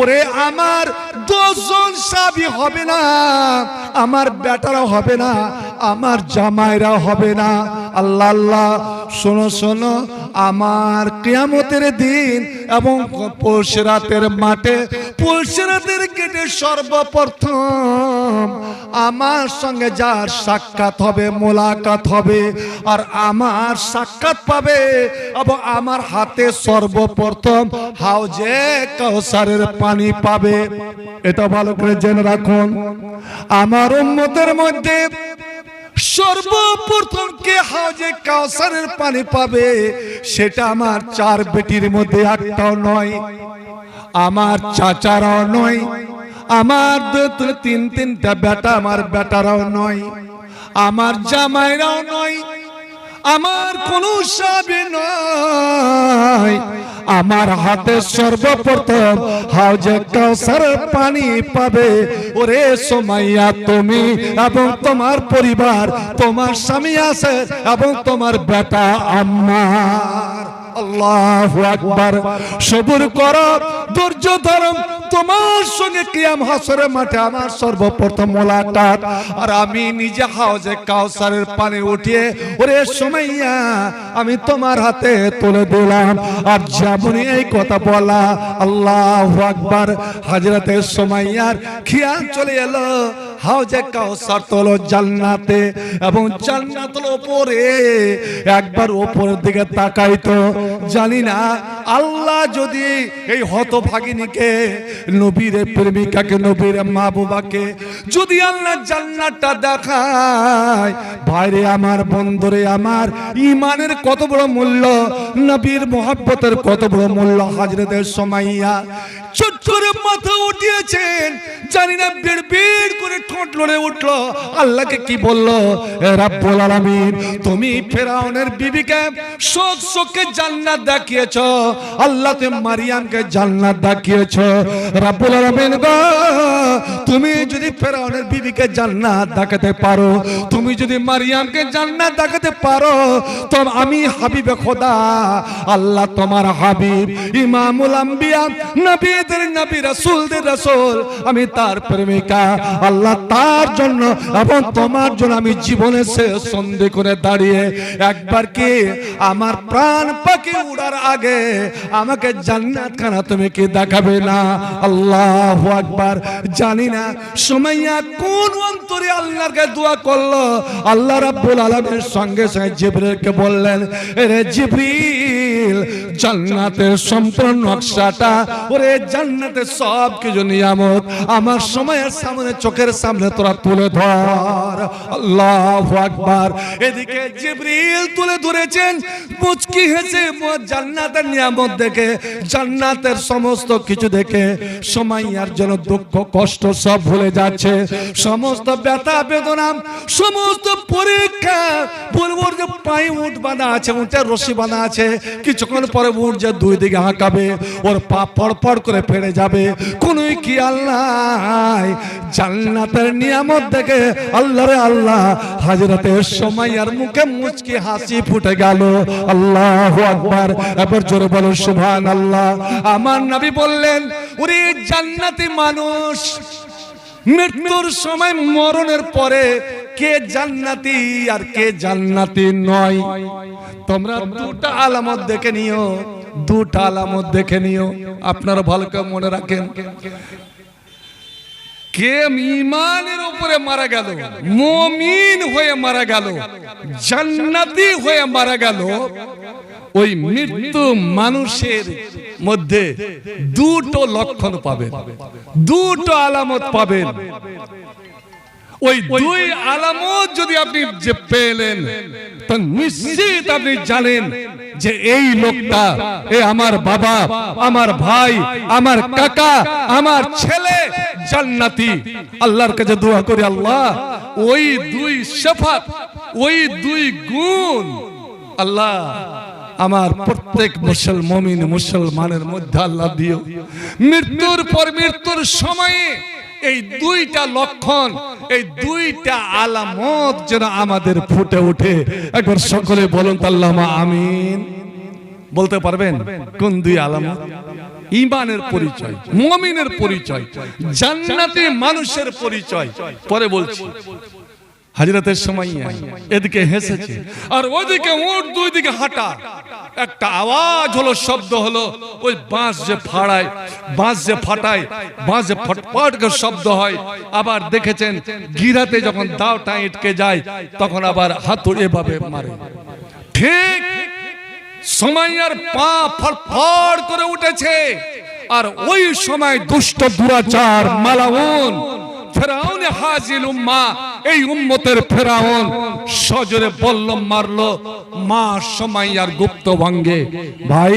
ওরে আমার 10 জন সাহাবী হবে না, আমার বেটারা হবে না, আমার জামাইরা হবে না। আল্লাহ আল্লাহ, শোনো শোনো, আমার কিয়ামতের দিন এবং পুলসিরাতের মাঠে, পুলসিরাতের গেটে সর্বপ্রথম আমার সঙ্গে যার সাক্ষাৎ হবে, মোলাকাত হবে, আর আমার সাক্ষাৎ পাবে এবং আমার হাতে সর্বপ্রথম হাউজে কাউসারের পানি পাবে। এটা ভালো করে জেনে রাখুন, আমার উম্মতের মধ্যে সর্বপ্রথম কে হাউজে কাউসারের পানি পাবে, সেটা আমার 4 বেটির মধ্যে একটাও নয়, আমার চাচারাও নয়, আমার 3-3টা বেটা, আমার বেটারাও নয়, আমার জামাইরাও নয়, আমার কোন সাহাবী নয়, আমার হাতে সর্বপ্রথম হাউজে কাউসারের পানি পাবে। ওরে সুমাইয়া, তুমি এবং তোমার পরিবার, তোমার স্বামী আছে এবং তোমার বেটা আম্মার। আল্লাহু আকবার, সবুর করো, ধৈর্য ধরো, তোমার সঙ্গে কিয়াম হাসরের মাঠে আমার সর্বপ্রথম মোলাকাত, আর আমি নিজে হাউজে কাউসারের পানি উঠিয়ে ওরে সুমাইয়া আমি তোমার হাতে তুলে দিলাম। আর যেমন এই কথা বলা, আল্লাহু আকবার, হযরতে সুমাইয়ার খেয়াল চলে এলো হাউজে কাউসার তোলো জান্নাতে, এবং জান্নাতের উপরে একবার উপরের দিকে তাকাইতো। জানি না আল্লাহ যদি এই হতভাগিনীকে, নবীর প্রেমিকাকে, নবীর মাহবুবাকে যদি আল্লাহ জান্নাতটা দেখায়, ভাইরে আমার, বন্ধুরে আমার, ঈমানের কত বড় মূল্য, নবীর মুহাব্বতের কত বড় মূল্য। হযরতে সুমাইয়া ছোট করে মাথা উঠিয়েছেন, জানি না বিড়বিড় করে ঠোঁট লড়ে উঠলো, আল্লাহকে কি বললো, রাব্বুল আলামিন, তুমি ফেরাউনের বিবিকে চোখে জান্নাত দেখিয়েছো, আল্লাহ তুমি মারিয়ামকে জান্নাত দেখিয়েছো। রাব্বুল আলামিন গো, তুমি যদি ফেরাউনের বিবিকে জান্নাত দেখাতে পারো, তুমি যদি মারিয়ামকে জান্নাত দেখাতে পারো, তো আমি হাবিবে খোদা, আল্লাহ তোমার হাবিব, ইমামুল আম্বিয়া, নবীদের নবী, রাসূলদের রাসূল, আমি তার প্রেমিকা, আল্লাহ তার জন্য এবং তোমার জন্য আমি জীবনে শেষ সন্ধি করে দাঁড়িয়ে একবার কি আমার প্রাণ পাখি উড়ার আগে আমাকে জান্নাত খানা তুমি কি দেখাবে না? আল্লাহু আকবার। জানি না সুমাইয়া কোন অন্তরে আল্লাহর কাছে দোয়া করলো, আল্লাহ রাব্বুল আলামিনের সঙ্গে সঙ্গে জিবরিলকে বললেন, রে জিবরিল, জান্নাতের সম্পূর্ণ নকশাটা, ওরে জান্নাতের সব কিছু নিয়ামত আমার সময়ের সামনে, চোখের সামনে তোরা তুলে ধর। আল্লাহু আকবার। এদিকে জিবরিল তুলে ধরেছেন, মুচকি হেসে জান্নাতের নিয়ামত দেখে, জান্নাতের সমস্ত কিছু দেখে সুমাইয়ার জন্য দুঃখ কষ্ট সব ভুলে যাচ্ছে, সমস্ত ব্যথা বেদনা, সমস্ত পরীক্ষা। বলবো যে পায়ে উট বাঁধা আছে, উটের রশি বাঁধা আছে, কিছুক্ষণ পরে উট যে দুই দিকে হাঁকাবে, ওর পা পড় পড় করে ফেড়ে যাবে, কোন খেয়াল নাই। জান্নাতের নিয়ামত দেখে আল্লাহ রে আল্লাহ, হযরতে সুমাইয়ার মুখে মুচকি হাসি ফুটে গেল। আল্লাহু আকবার। এবার জোরে বলো সুবহানাল্লাহ। আমার নবী বললেন, ওরে জান্নাতি মানুষ, মৃত্যুর সময় মরণের পরে কে জান্নাতি আর কে জান্নাতি নয়, তোমরা দুটো আলামত দেখে নিও, দুটো আলামত দেখে নিও। আপনারা ভালো করে মনে রাখেন, কে ঈমানের উপরে মারা গেল, মুমিন হয়ে মারা গেল, জান্নাতি হয়ে মারা গেল, ওই মৃত্যু মানুষের মধ্যে দুটো লক্ষণ পাবেন, দুটো আলামত পাবেন। ওই দুই আলামত যদি আপনি যে পেলেন, তো নিশ্চিত আপনি জানেন যে এই লোকটা, এ আমার বাবা, আমার ভাই, আমার কাকা, আমার ছেলে জান্নাতি। আল্লাহর কাছে দোয়া করি, আল্লাহ ওই দুই সিফাত, ওই দুই গুণ আল্লাহ আমার প্রত্যেক মুসলমান মুসলমানের মধ্যে আল্লাহ দিও। মৃত্যুর পর মৃত্যুর সময়ে এই দুইটা লক্ষণ, এই দুইটা আলামত যেন আমাদের ফুটে ওঠে। একবার সকলে বলুন আল্লাহুম্মা আমিন। বলতে পারবেন কোন দুই আলামত? ঈমানের পরিচয়, মুমিনের পরিচয়, জান্নাতি মানুষের পরিচয়। পরে বলছি। হযরতে সুমাইয়া এদিকে হেসেছে আর ওইদিকে উট দুই দিকে হাঁটা, একটা আওয়াজ হলো, শব্দ হলো, ওই বাঁশ যে ফাড়ায়, বাঁশ যে ফাটায়, বাঁশ যে ফটফট করে শব্দ হয়। আবার দেখেছেন গিরাতে যখন দাওটা আটকে যায়, তখন আবার হাতুড়ি এভাবে মারে। ঠিক সুমাইয়ার পা ফটফট করে উঠেছে। আর ওই সময় দুষ্ট দুরাচার মালাউন ফেরাউন হাজিল উম্মা, এই উম্মতের ফেরাউন সজরে বলল, মারলো মা সুমাইয়ার গুপ্ত ভঙ্গে। ভাই,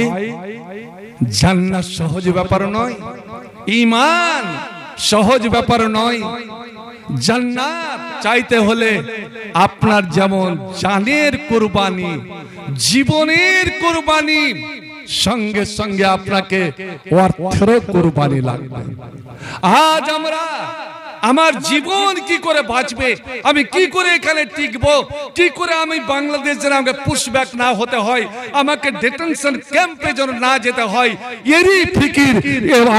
জান্নাত সহজ ব্যাপার নয়, ঈমান সহজ ব্যাপার নয়। জান্নাত চাইতে হলে আপনার যেমন জানের কুরবানি, জীবনের কুরবানি, সঙ্গে সঙ্গে আপনাকে অর্থের কুরবানি লাগবে। আজ আমরা আমার জীবন কি করে বাঁচবে, আমি কি করে এখানে টিকবো, কি করে আমি বাংলাদেশের আমাকে পুশব্যাক না হতে হয়, আমাকে ডিটেনশন ক্যাম্পে যেন না যেতে হয়, এরই ফিকির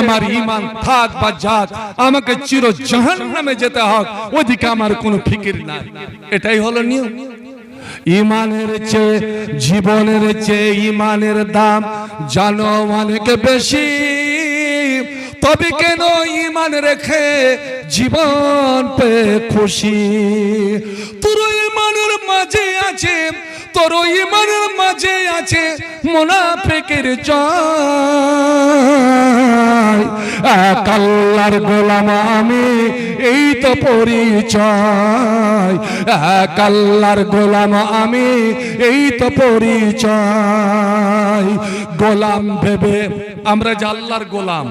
আমার ঈমান থাক বা যাক, আমাকে চির জাহান্নামে যেতে হোক, ওদিকে আমার কোনো ফিকির নাই। এটাই হলো নিয়ম। ঈমানের চেয়ে, জীবনের চেয়ে ঈমানের দাম জানো অনেক বেশি। তবে কেন ঈমান রেখে জীবন পে খুশি? তোর ঈমানের মাঝে আছে, তোর ঈমানের মাঝে আছে মুনাফিকের জয়। এক আল্লাহর গোলাম আমি, এই তো পরিচয়। এক আল্লাহর গোলাম আমি, এই তো পরিচয়। গোলাম ভেবে আমরা যে আল্লাহর গোলাম,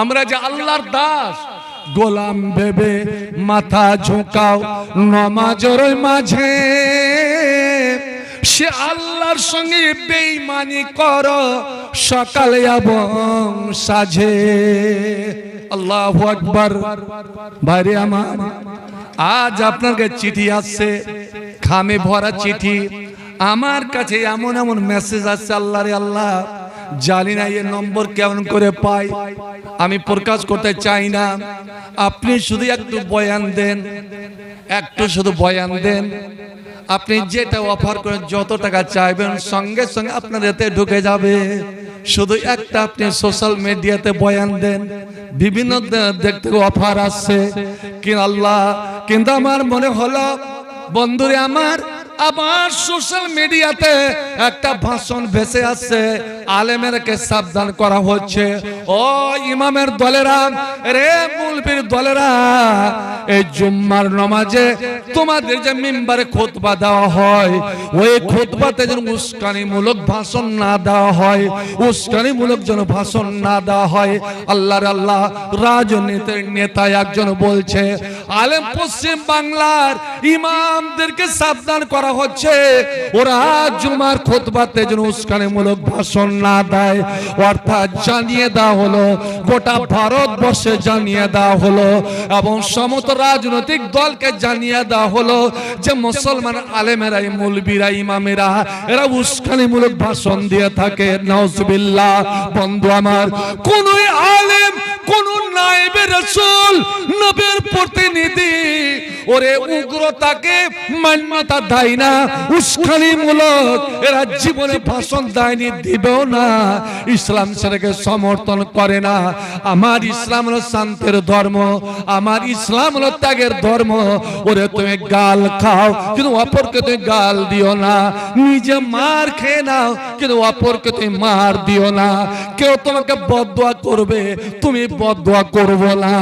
আমরা যে আল্লাহর দাস, গোলাম ভেবে মাথা ঝুঁকাও নামাজের মাঝে, সে আল্লাহর সঙ্গে বেঈমানি করো সকালে এবং সাঁঝে। আল্লাহু আকবার। ভাইরে আমার, আজ আপনার কাছে চিঠি আসছে, খামে ভরা চিঠি। আমার কাছে এমন এমন মেসেজ আসছে, আল্লাহ রে আল্লাহ, জানি না এই নম্বর কেমন করে পাই, আমি প্রকাশ করতে চাই না। আপনি শুধু একটু বয়ান দেন, একটু শুধু বয়ান দেন। আপনি যেটা অফার করেন, যত টাকা চাইবেন সঙ্গে সঙ্গে আপনার এতে ঢুকে যাবে। শুধু একটা আপনি সোশ্যাল মিডিয়াতে বয়ান দেন, বিভিন্ন দেখতে অফার আসছে। কিন্তু আল্লাহ, কিন্তু আমার মনে হলো বন্ধুরে আমার সোশ্যাল মিডিয়াতে একটা ভাষণ ভেসে আসছে, আলেমেরকে সাবধান করা হচ্ছে। ও ইমামের দলেরা, রে মুলবির দলেরা, এই জুম্মার নামাজে তোমাদের যে মিম্বারে খুতবা দেওয়া হয়, ওই খুতবাতে যেন উস্কানিমূলক ভাষণ না দেওয়া হয়, উস্কানিমূলক যেন ভাষণ না দেওয়া হয়। আল্লাহর আল্লাহ রাজনীতির নেতা একজন বলছে, আলেম পশ্চিম বাংলার ইমামদেরকে সাবধান করা হচ্ছে, ওরা জুমার খুতবাতে যেন উস্কানিমূলক ভাষণ না দেয়। অর্থাৎ জানিয়ে দেওয়া হলো, গোটা ভারতবর্ষে জানিয়ে দেওয়া হলো এবং সমস্ত রাজনৈতিক দলকে জানিয়ে দেওয়া হলো যে মুসলমান আলেমেরা, মৌলবীরা, ইমামেরা এরা উস্কানিমূলক ভাষণ দিয়ে থাকে। নাউজুবিল্লাহ। বন্ধু আমার, কোন আলেম, কোন নায়েবে রাসূল, নবীর প্রতিনিধি ওরে উগ্রতাকে মান্যতা দেয় না, উস্কানিমূলক এরা জীবনে ভাষণ দেয়নি, দিবেও না। ইসলাম সেটাকে সমর্থন করে না। আমার ইসলাম হলো শান্তির ধর্ম, আমার ইসলাম হলো ত্যাগের ধর্ম। ওরে তুমি গাল খাও কিন্তু অপরকে তুমি গাল দিও না, নিজে মার খেয়ে নাও কিন্তু অপরকে তুমি মার দিও না। কেউ তোমাকে বদদোয়া করবে, তুমি বদদোয়া করবো না।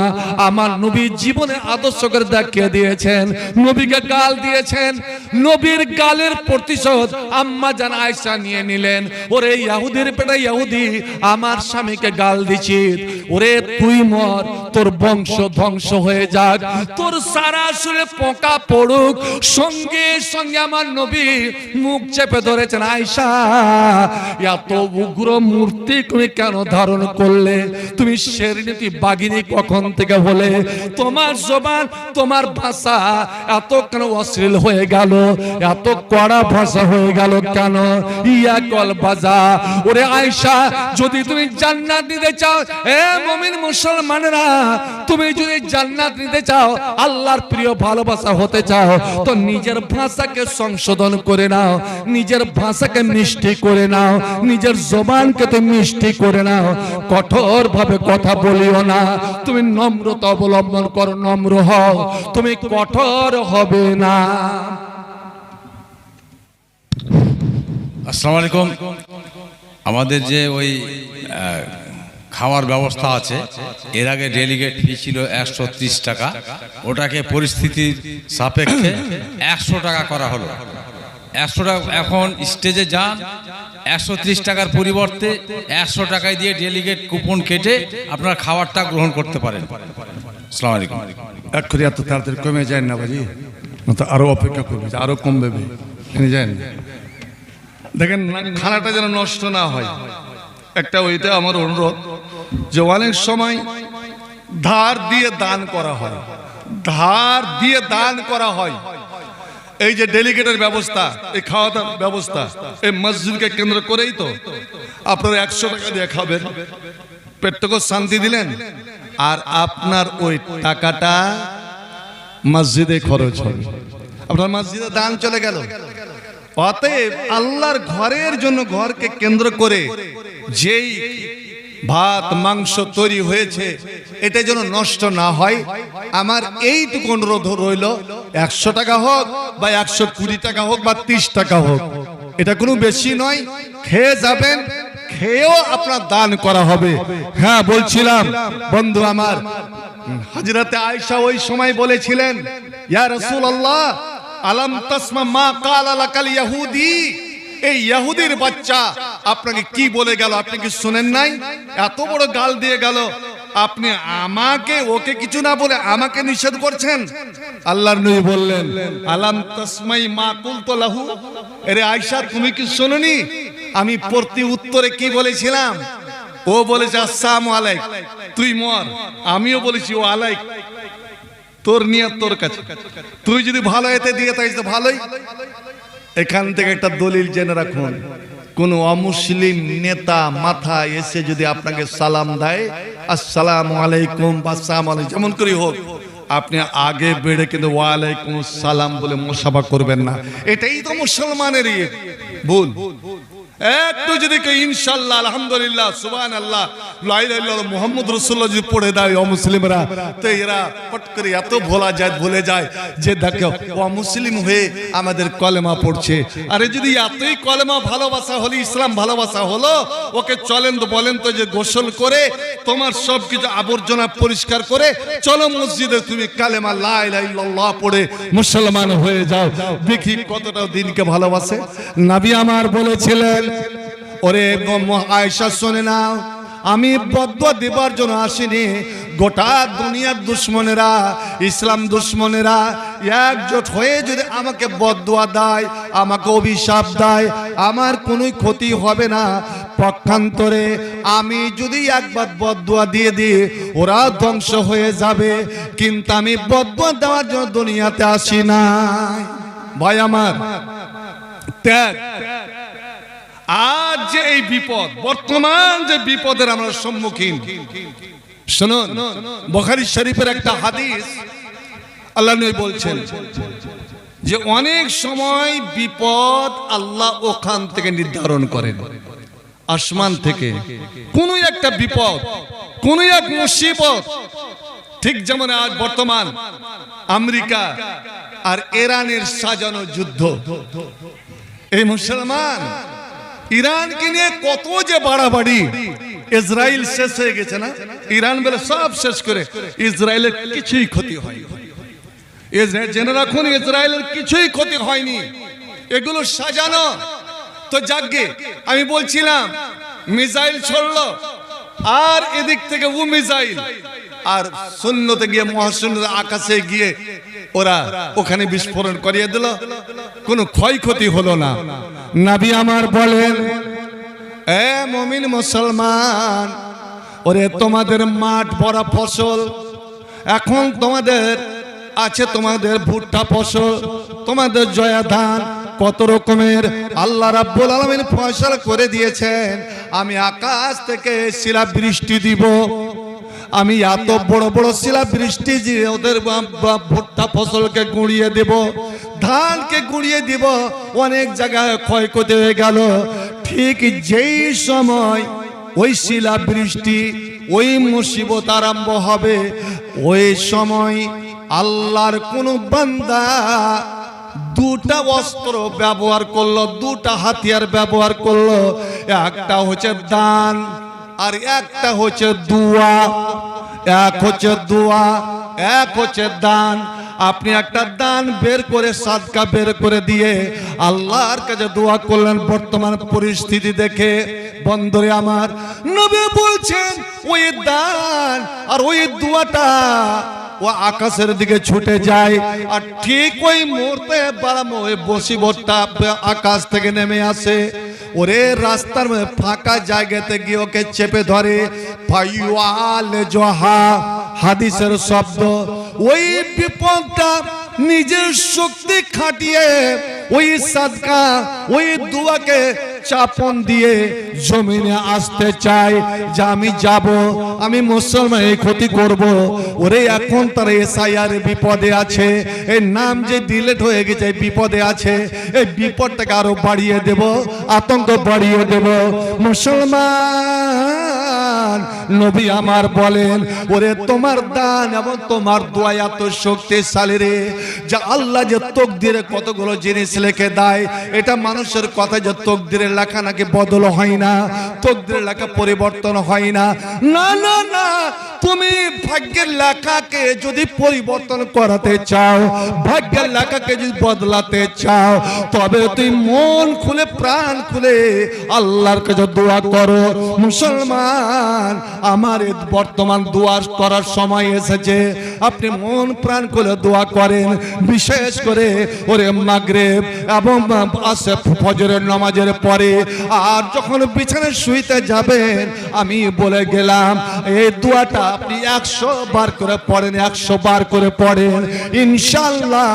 আমার নবী জীবনে আদর্শ করে দেখিয়ে দিয়েছেন। নবীকে গাল দিয়েছেন, নবীর গালের প্রতিশোধ আম্মা জান আয়েশা নিয়ে নিলেন। ওরে ইহুদির পেটে ইহুদি, আমার স্বামীকে গাল দিছিস, ওরে তুই মর, তোর বংশ ধ্বংস হয়ে যাক, তোর সারা শরীরে পোকা পড়ুক। সঙ্গে সঙ্গে আমার নবী মুখ চেপে ধরেছেন, আয়েশা এত উগ্র মূর্তি তুমি কেন ধারণ করলে? তুমি শেরনীতি বাগিনী কখন থেকে হলে? তোমার জবান, তোমার ভাষা এত কেন অশ্লীল হয়ে গেল, এত কড়া ভাষা হয়ে গেল কেন? ইয়া কল বাজা। ওরে আয়েশা, যদি তুমি জান্নাত নিতে চাও, এ মুমিন মুসলমানেরা, তুমি যদি জান্নাত নিতে চাও, আল্লাহর প্রিয় ভালোবাসা হতে চাও, তো নিজের ভাষাকে সংশোধন করে নাও, নিজের ভাষাকে মিষ্টি করে নাও, নিজের জবানকে তুমি মিষ্টি করে নাও। কঠোর ভাবে কথা বলিও না, তুমি নম্রতা অবলম্বন করো, নম্র হও, তুমি কঠোর হবে না। আসসালামু আলাইকুম। আমাদের যে ওই খাওয়ার ব্যবস্থা আছে, এর আগে ডেলিগেট ফি ছিল 130 টাকা, ওটাকে পরিস্থিতির সাপেক্ষে 100 টাকা করা হলো। 100 টাকা এখন স্টেজে যান, 130 টাকার পরিবর্তে 100 টাকায় দিয়ে ডেলিগেট কুপন কেটে আপনার খাবারটা গ্রহণ করতে পারেন। আসসালামু আলাইকুম। এক্ষুনি এত তাড়াতাড়ি কমে যায় না বাজি, তো আরো অপেক্ষা করবে, আরো কমবে, যায় না। দেখেন খানাটা যেন নষ্ট না হয়, একটা ওইটা আমার অনুরোধ যে অনেক সময় ধার দিয়ে দান করা হয়, ধার দিয়ে দান করা হয়। এই যে ডেলিগেটের ব্যবস্থা, এই খাওয়া দাওয়ার ব্যবস্থা, এই মসজিদকে কেন্দ্র করেই তো আপনারা 100 টাকা দিয়ে খাবেন, পেটটাকে শান্তি দিলেন, আর আপনার ওই টাকাটা মসজিদে খরচ হবে, আপনার মসজিদে দান চলে গেল। অতএব আল্লাহর ঘরের জন্য, ঘরকে কেন্দ্র করে যেই ভাত মাংস তৈরি হয়েছে, এটা যেন নষ্ট না হয়। আমার এইটুকু অনুরোধ রইল, 100 টাকা হোক বা 120 টাকা হোক বা 30 টাকা হোক, এটা কোনো বেশি নয়, খেয়ে যাবেন, খেয়েও আপনার দান করা হবে। হ্যাঁ, বলছিলাম বন্ধু আমার, হযরতে আয়েশা ওই সময় বলেছিলেন, ইয়া রাসূলুল্লাহ, আলাম তাসমা মা কালা লাকাল ইহুদি, এই ইহুদির বাচ্চা আপনাকে কি বলে গেল, আপনি কি শুনেন নাই? এত বড় গাল দিয়ে গেল, আপনি আমাকে, ওকে কিছু না বলে আমাকে নিষেধ করছেন। আল্লাহর নবী বললেন, আলাম তাসমাই মা কুলতু লাহু, আরে আয়েশা তুমি কি শুনোনি আমি প্রতি উত্তরে কি বলেছিলাম? ও বলেছে আসসালামু আলাইক, তুই মর, আমিও বলেছি ও আলাইক, তোর নিয়ত তোর কাছে, তুই যদি ভালো এতে দিয়ে থাকিস তো ভালোই। এখান থেকে একটা দলিল জেনে রাখুন, কোন অমুসলিম নেতা মাথা এসে যদি আপনাকে সালাম দেয়, আসসালামু আলাইকুম বা আসসালামু আলাইকুম যেমন করি হোক, আপনি আগে বেড়ে কিন্তু ওয়ালাইকুম সালাম বলে মুসাফা করবেন না। এটাই তো মুসলমানের ভুল। একটু যদি কেউ ইনশাআল্লাহ আলহামদুলিল্লাহ সুবহানাল্লাহ লা ইলাহা ইল্লাল্লাহ মুহাম্মদ রাসূলুল্লাহ যদি পড়ে দেয় অমুসলিমরা, তো এরা পট করে এত ভুলে যায় যে দেখো অমুসলিম হয়ে আমাদের কলেমা পড়ছে। আরে যদি এতই কলেমা ভালোবাসা হলো, ইসলাম ভালোবাসা হলো, ওকে চলেন তো বলেন তো যে গোসল করে তোমার সব কিছু আবর্জনা পরিষ্কার করে চলো মসজিদে, তুমি কালেমা লা ইলাহা ইল্লাল্লাহ পড়ে মুসলমান হয়ে যাও। দেখি কতটা দিনকে ভালোবাসে। নবী আমার বলেছিলেন, ওরে আয়েশা শুনে নাও, আমি বদদুয়া দেবার জন্য আসিনি। গোটা দুনিয়ার দুশ্মনেরা, ইসলাম দুশ্মনেরা একজোট হয়ে যদি আমাকে বদদুয়া দেয়, আমাকে অভিশাপ দেয়, আমার কোনো ক্ষতি হবে না। পক্ষান্তরে আমি যদি একবার বদদুয়া দিয়ে দিই, ওরা ধ্বংস হয়ে যাবে। কিন্তু আমি বদদুয়া দেওয়ার জন্য দুনিয়াতে আসি না। ভাই আমার, ত্যাগ। আজ যে এই বিপদ, বর্তমান যে বিপদের আমরা সম্মুখীন, শুনুন বুখারী শরীফের একটা হাদিস, আল্লাহ নবী বলছেন যে অনেক সময় বিপদ আল্লাহ ওখান থেকে নির্ধারণ করেন, আসমান থেকে কোন একটা বিপদ, কোন এক মুসিবত। ঠিক যেমন আজ বর্তমান আমেরিকা আর ইরানের সাজানো যুদ্ধ, এই মুসলমান ইরানকে নিয়ে কত যে বাড়াবাড়ি। ইসরায়েল শেষ হয়ে গেছে না, ইরান বলে সব শেষ করে, ইসরায়েলের কিছুই ক্ষতি হয়নি। জেনে রাখুন, ইসরায়েলের কিছুই ক্ষতি হয়নি, এগুলো সাজানো। তো যাকগে, আমি বলছিলাম মিসাইল ছড়লো, আর এদিক থেকে ও মিসাইল, আর শূন্যতে গিয়ে মহাশূন্য আকাশে গিয়ে ওরা ওখানে বিস্ফোরণ করিয়ে দিল, কোনো ক্ষয়ক্ষতি হলো না। নবী আমার বলেন, এ মুমিন মুসলমান, ওরে তোমাদের মাঠ ভরা ফসল, এখন তোমাদের আছে তোমাদের ভুট্টা ফসল, তোমাদের জয়া ধান, কত রকমের আল্লাহ রাব্বুল আলামিন ফয়সালা করে দিয়েছেন। আমি আকাশ থেকে শিলা বৃষ্টি দিব, আমি এত বড় বড় শিলা বৃষ্টি যে ওদের ভুট্টা ফসলকে গুঁড়িয়ে দেব, ধানকে গুঁড়িয়ে দিব, অনেক জায়গায় ক্ষয়ক্ষতি হয়ে গেল। ঠিক যেই সময় ওই শিলা বৃষ্টি, ওই মুসিবত আরম্ভ হবে, ওই সময় আল্লাহর কোন বান্দা দুটা অস্ত্র ব্যবহার করলো, দুটা হাতিয়ার ব্যবহার করলো। একটা হচ্ছে দান আর একটা হচ্ছে দোয়া। এক হচ্ছে দোয়া, এক হচ্ছে দান। আপনি একটা দান বের করে, সাদকা বের করে দিয়ে আল্লাহর কাছে দোয়া করলেন বর্তমান পরিস্থিতি দেখে। বন্ধুরে আমার, নবী বলছেন ওই দান আর ওই দোয়াটা ও আকাশের দিকে ছুটে যায়, আর ঠিক ওই মুহূর্তে ওই মুসিবতটা আকাশ থেকে নেমে আসে। ওরে রাস্তার ফাঁকা জায়গাতে গিয়ে ওকে চেপে ধরে। ফাইওয়াল জহা হাদিসের শব্দ। ওই বিপদটা নিজের শক্তি খাটিয়ে ওই সাদকা, ওই দুয়াকে চাপন দিয়ে জমিনে আসতে চাই যে আমি যাব, আমি মুসলমান এই ক্ষতি করব। ওরে এখন তারা এসআইআর বিপদে আছে, এই নাম যে ডিলিট হয়ে গেছে বিপদে আছে, এই বিপদটাকে আরো বাড়িয়ে দেব, আতঙ্ক বাড়িয়ে দেব। মুসলমান, নবী আমার বলেন, ওরে তোমার দান এবং তোমার দোয়া এত শক্তিশালী রে, যে আল্লাহ যে তকদিরে কতগুলো জিনিস লিখে দেয়, এটা মানুষের কথা যে তকদিরে লেখা নাকি বদল হয় না, তকদিরের লেখা পরিবর্তন হয় না। না না না, তুমি ভাগ্যের লেখাকে যদি পরিবর্তন করাতে চাও, ভাগ্যের লেখাকে যদি বদলাতে চাও, তবে তুই মন খুলে প্রাণ খুলে আল্লাহর কাছে দোয়া করো। মুসলমান, আমার বর্তমান দোয়া করার সময় এসেছে, আপনি মন প্রাণ খুলে দোয়া করেন। বিশেষ করে ওরে মাগরিব এবং আসে ফজরের নামাজের পরে, আর যখন বিছানায় শুইতে যাবেন, আমি বলে গেলাম এই দোয়াটা আপনি 100 বার করে পড়েন, 100 বার করে পড়েন, ইনশাআল্লাহ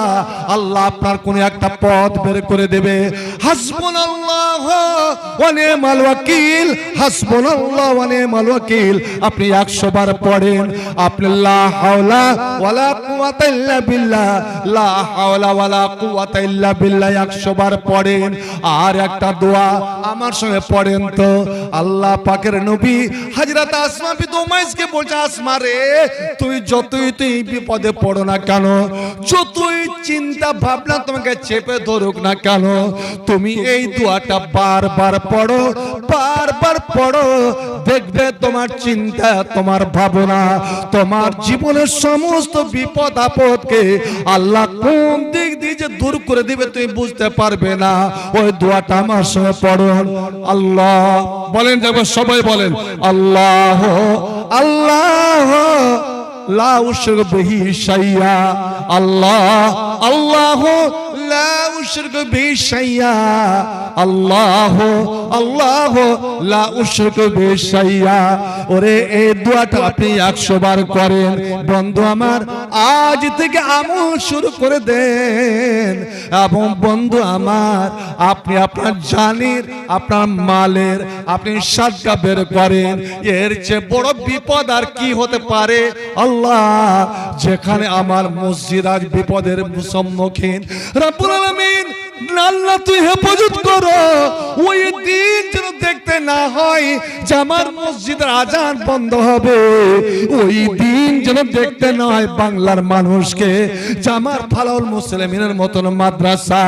আল্লাহ আপনার কোন একটা পথ বের করে দেবে। হাসবুনাল্লাহু ওয়া নি'মাল ওয়াকিল, হাসবুনাল্লাহু ওয়া নি'মাল নি'মাল ওয়াকিল আপনি 100 বার পড়েন। আপনি লা হাওলা ওয়ালা কুওয়াতা ইল্লা বিল্লাহ, লা হাওলা ওয়ালা কুওয়াতা ইল্লা বিল্লাহ 100 বার পড়েন। আর একটা দোয়া আমার সঙ্গে পড়েন তো। আল্লাহ পাকের নবী হযরত আসমা বিনত উমাইসকে বলছে, আসমা রে তুমি যতই তুই বিপদে পড়ো না কেন, যতই চিন্তা ভাবনা তোমাকে চেপে ধরুক না কেন, তুমি এই দোয়াটা বারবার পড়ো, বারবার পড়ো, দেখবে তোমার চিন্তা, তোমার ভাবনা, তোমার জীবনের সমস্ত বিপদ আপদকে আল্লাহ কোন দিক দিয়ে যে দূর করে দিবে তুমি বুঝতে পারবে না। ওই দোয়াটা আমার সঙ্গে পড়ুন। আল্লাহ বলেন, যাবে সবাই বলেন, আল্লাহ আল্লাহ লা উশরিকু বিহি শাইয়া, আল্লাহ আল্লাহ লা উশরিকু বিহি শাইয়া, আল্লাহ আল্লাহ লা উশরিকু বিহি শাইয়া। ওরে এই দোয়াটা আপনি 100 বার করেন। বন্ধু আমার আজ থেকে আমল শুরু করে দেন। এবং বন্ধু আমার আপনি আপনার জানের, আপনার মালের আপনি সাদকা বের করেন। এর চেয়ে বড় বিপদ আর কি হতে পারে? আল্লাহ যেখানে আমার মসজিদ আজ বিপদের সম্মুখীন, রব্বুল আলামিন আল্লাহ তুই হেফাজত করো। ওই দিন যেন দেখতে না হয় যে আমার মসজিদের আজান বন্ধ হবে, ওই দিন যেন দেখতে না হয় বাংলার মানুষকে যে আমার ফালাউল মুসলিমিনের মতন মাদ্রাসা,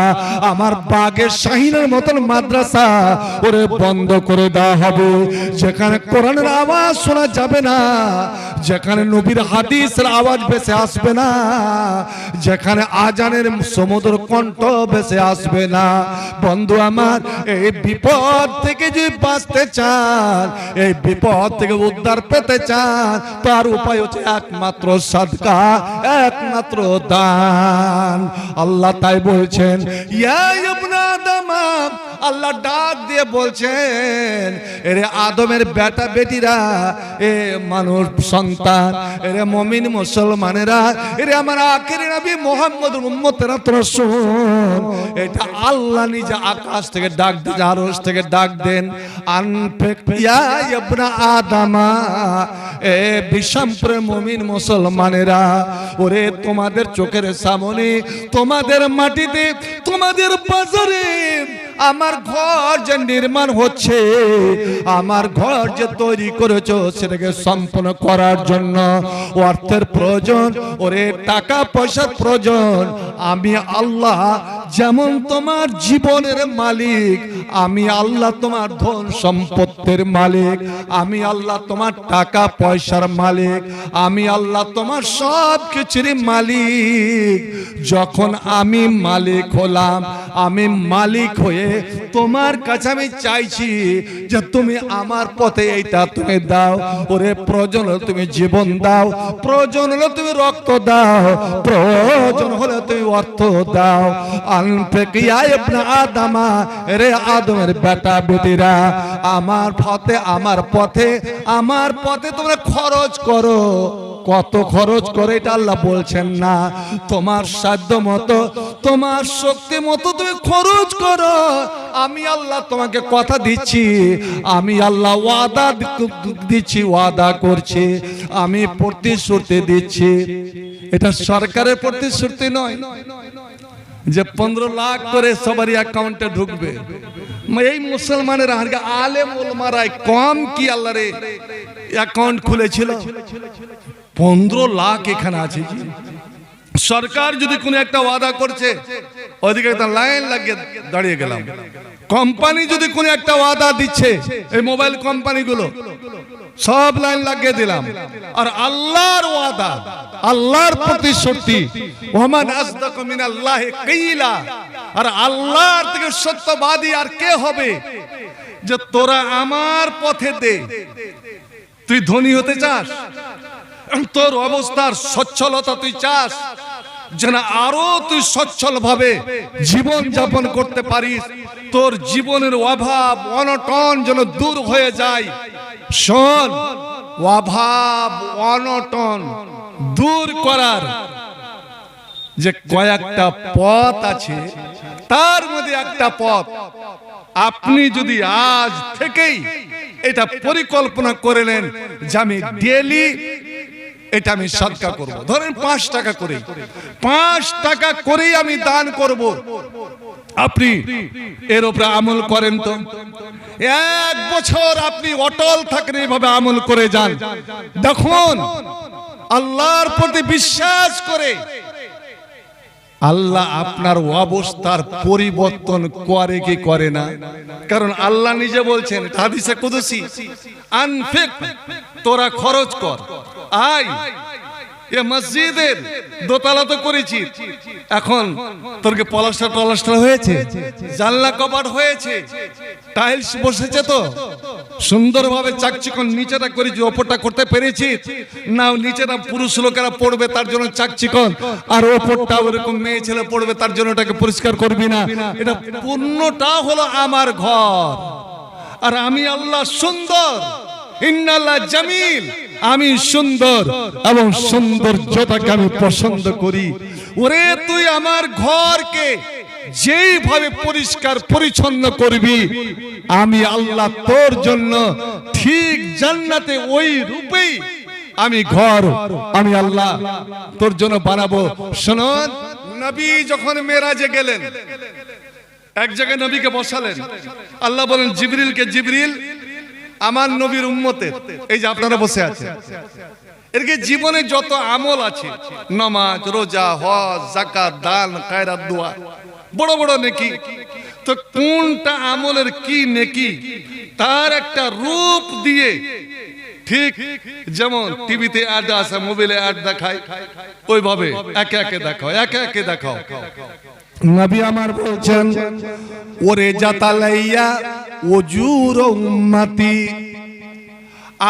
আমার বাগের শাহিনের মতন মাদ্রাসা ওরে বন্ধ করে দেওয়া হবে। যেখানে কোরআনের আওয়াজ শোনা যাবে না, যেখানে নবীর হাদিসের আওয়াজ ভেসে আসবে না, যেখানে আজানের সমুদ্র কণ্ঠ ভেসে আসবে না। বন্ধু আমার এই বিপদ থেকে যদি বাঁচতে চান, এই বিপদ থেকে উদ্ধার পেতে চান, তার উপায় হচ্ছে একমাত্র সাদকা, একমাত্র দান। আল্লাহ তাই বলছেন, ইয়া ইবনা আদম, আল্লাহ ডাক দিয়ে বলছেন, এরে আদমের বেটা বেটিরা, এ মানুষ সন্তান, এরে মুমিন মুসলমানেরা, এরে আমার আখির নবী মুহাম্মদুর উম্মতেরা, তোরা শোন। এটা আল্লাহ নিজে আকাশ থেকে ডাক দেন, আরশ থেকে ডাক দেন, আনফিক ইয়া ইবনা আদম, এ বিশ্বম্পরে মুমিন মুসলমানেরা, ওরে তোমাদের চোখের সামনে, তোমাদের মাটিতে, তোমাদের বাজারে আমার ঘর যে নির্মাণ হচ্ছে, আমার ঘর যে তৈরি করেছো সেটাকে সম্পূর্ণ করার জন্য অর্থের প্রয়োজন, ওরে টাকা পয়সার প্রয়োজন। আমি আল্লাহ যেমন তোমার জীবনের মালিক, আমি আল্লাহ তোমার ধন সম্পত্তির মালিক, আমি আল্লাহ তোমার টাকা পয়সার মালিক, আমি আল্লাহ তোমার সব কিছুর মালিক। যখন আমি মালিক হলাম, আমি মালিক হয়ে তোমার কাছে আমি চাইছি যে তুমি আমার পথে এইটা তুমি দাও। ওরে প্রয়োজন হলে তুমি জীবন দাও, প্রয়োজন হলে তুমি রক্ত দাও, প্রয়োজন হলে তুমি অর্থ দাও। আনফিক ইয়া ইবনা আদম, রে আদমের বেটা বেটিরা, আমার পথে, আমার পথে, আমার পথে তোমরা খরচ করো। কত খরচ করে এটা আল্লাহ বলছেন না, তোমার সাধ্য মতো, তোমার শক্তি মতো তুমি খরচ করো। আমি আল্লাহ তোমাকে কথা দিচ্ছি, আমি আল্লাহ ওয়াদা দিচ্ছি, ওয়াদা করছি, আমি প্রতিশ্রুতি দিচ্ছি। এটা সরকারের প্রতিশ্রুতি নয় যে 15 লাখ করে সবারই অ্যাকাউন্টে ঢুকবে। এই মুসলমানের আলেম ওলামারাই কম কি আল্লাহ রে অ্যাকাউন্ট খুলেছিল? 15 লাখ এখানে আছে। সরকার যদি কোনো একটা ওয়াদা করছে, ওইদিকে একটা লাইন লাগিয়ে দাঁড়িয়ে গেলাম। কোম্পানি যদি কোনো একটা ওয়াদা দিচ্ছে, এই মোবাইল কোম্পানিগুলো সব লাইন লাগিয়ে দিলাম। আর আল্লাহর ওয়াদা, আল্লাহর প্রতিশ্রুতি, ওমান আসদাকু মিনাল্লাহি কিলা, আর আল্লাহর থেকে সত্যবাদী আর কে হবে? যে তোরা আমার পথে দে। তুই ধনী হতে চাস, তোর অবস্থার সচ্ছলতা তুই চাস, যেন আরো তুই সচ্ছল ভাবে জীবন যাপন করতে পারিস, তোর জীবনের অভাব অনটন যেন দূর হয়ে যায়। শোন, অভাব অনটন দূর করার যে কয়েকটা পথ আছে, তার মধ্যে একটা পথ আপনি যদি আজ থেকেই এটা পরিকল্পনা করলেন যে আমি ডেলি এটা আমি সদকা করব। ধরেন 5 টাকা করে, 5 টাকা করেই আমি দান করব। আপনি এর উপরে আমল করেন তো, 1 বছর আপনি অটল থাকেন, এইভাবে আমল করে যান। দেখুন আল্লাহর প্রতি বিশ্বাস করে আল্লাহ আপনার অবস্থার পরিবর্তন করে কি করে না? কারণ আল্লাহ নিজে বলছেন হাদিসে কুদসি, আনফিক, তোরা খরচ কর। আয় এ মসজিদের দোতলা তো করেছি, এখন তোরকে পলাস্টার হয়েছে, জানলা কপাট হয়েছে, টাইলস বসেছে, তো সুন্দরভাবে চাকচিকন নিচেটা করেছি, ওপরটা করতে পেরেছি না? নিচেটা পুরুষ লোকেরা পড়বে তার জন্য চাকচিকন, আর ওপরটা ওরকম মেয়ে ছেলে পড়বে তার জন্য ওটাকে পরিষ্কার করবি না? এটা পূর্ণটা হলো আমার ঘর, আর আমি আল্লাহ সুন্দর, ইন্নাল্লাহ জামিল, আমি সুন্দর এবং সৌন্দর্যটাকে আমি পছন্দ করি। ওরে তুই আমার ঘরকে যেইভাবে পরিষ্কার পরিচ্ছন্ন করবি, আমি আল্লাহ তোর জন্য ঠিক জান্নাতে ওই রূপেই আমি ঘর আমি আল্লাহ তোর জন্য বানাবো। শুনুন, নবী যখন মেরাজে গেলেন, এক জায়গায় নবীকে বসালেন, আল্লাহ বলেন জিবরিলকে, জিবরিল আমার নবীর উম্মতের, এই যে আপনারা বসে আছেন, এরকে জীবনে যত আমল আছে, নামাজ, রোজা, হজ, যাকাত, দান, খায়রাত, দোয়া, বড় বড় নেকি, তো কোনটা আমলের কি নেকি তার একটা রূপ দিয়ে, ঠিক যেমন টিভিতে অ্যাড আসে, মোবাইলে অ্যাড দেখায়, ওইভাবে একে একে দেখাও, একে একে দেখাও। নবী আমার বলছেন, ওরে জাতালাইয়া ওজুর উম্মতি,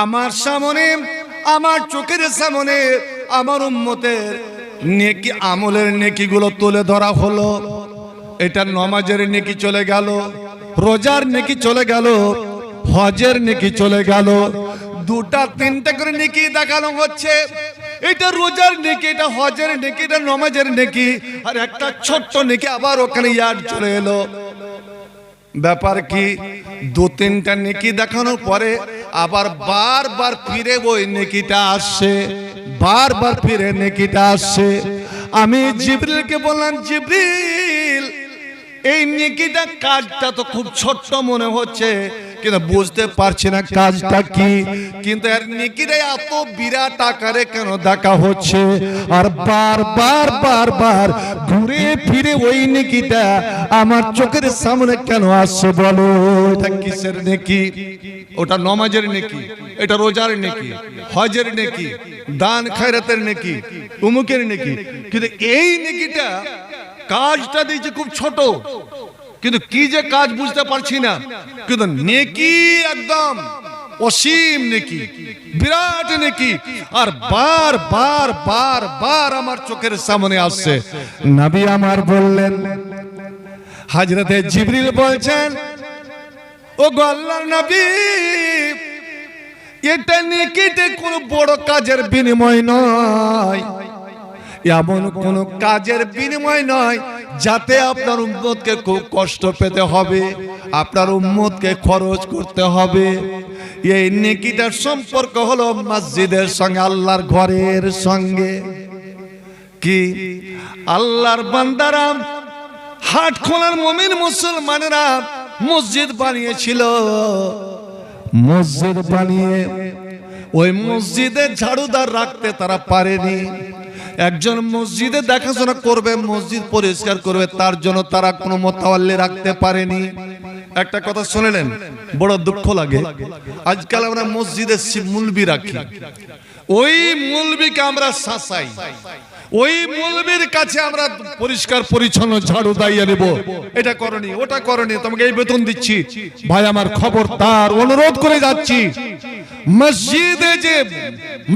আমার সামনে, আমার চোখের সামনে আমার উম্মতের নেকি, আমলের নেকিগুলো তুলে ধরা হলো। এটা নামাজের নেকি চলে গেল, রোজার নেকি চলে গেল, হজের নেকি চলে গেল, 2-3টা করে নেকি দেখানো হচ্ছে। এটা রোজার নেকি, এটা হজের নেকি, এটা নামাজের নেকি, আর একটা ছোট্ট নেকি আবার ওখানে ইয়াদ চলে এলো। ব্যাপার কি, 2-3টা নেকি দেখানোর পরে আবার বারবার ফিরে ওই নেকিটা আসছে, বারবার ফিরে নেকিটা আসছে। আমি জিবরিলকে বললাম, জিবরিল এই নেকিটা কাজটা তো খুব ছোট্ট মনে হচ্ছে, কিন্তু বুঝতে পারছি না কাজটা কি, কিন্তু এর নেকিটা এত বিরাট আকারে কেন দেখা হচ্ছে, আর বারবার বারবার ঘুরে ফিরে ওই নেকিটা আমার চোখের সামনে কেন আসছে? বলো এটা কিসের নেকি? ওটা নামাজের নেকি, এটা রোজার নেকি, হজের নেকি, দান খায়রাতের নেকি, উমুকের নেকি, কিন্তু এই নেকিটা কাজটা দিয়েছে খুব ছোট, কিন্তু কি যে কাজ বুঝতে পারছি না, কিন্তু নেকি একদম অসীম নেকি, বিরাট নেকি, আর বার বার বার বার আমার চোখের সামনে আসছে। নবী আমার বললেন, হযরতে জিবরিল বলছেন, ও গো আল্লাহর নবী, এটা নেকিতে কোনো বড় কাজের বিনিময় নয়, এমন কোন কাজের বিনিময় নয় যাতে আপনার উম্মতকে খুব কষ্ট পেতে হবে, আপনার উম্মতকে খরচ করতে হবে। এই নেকিটার সম্পর্ক হলো মসজিদের সঙ্গে, আল্লাহর ঘরের সঙ্গে। কি আল্লাহর বান্দারা, হাট খোলার মুমিন মুসলমানেরা মসজিদ বানিয়েছিল, মসজিদ বানিয়ে ওই মসজিদে ঝাড়ুদার রাখতে তারা পারেনি। একজন মসজিদে দেখাশোনা করবে, মসজিদ পরিষ্কার করবে, তার জন্য তারা কোনো মোতাওয়াল্লি রাখতে পারেনি। একটা কথা শুনলেন, বড় দুঃখ লাগে, আজকাল আমরা মসজিদে মুলবি রাখি, ওই মুলবিকে আমরা শাসাই, ওই মুলবির কাছে আমরা পরিষ্কার পরিচ্ছন্ন ঝাড়ু দাইয়া নেব, এটা করনি, ওটা করনি, তোমাকে এই বেতন দিচ্ছি। ভাই আমার খবরদার, অনুরোধ করে যাচ্ছি, মসজিদে যে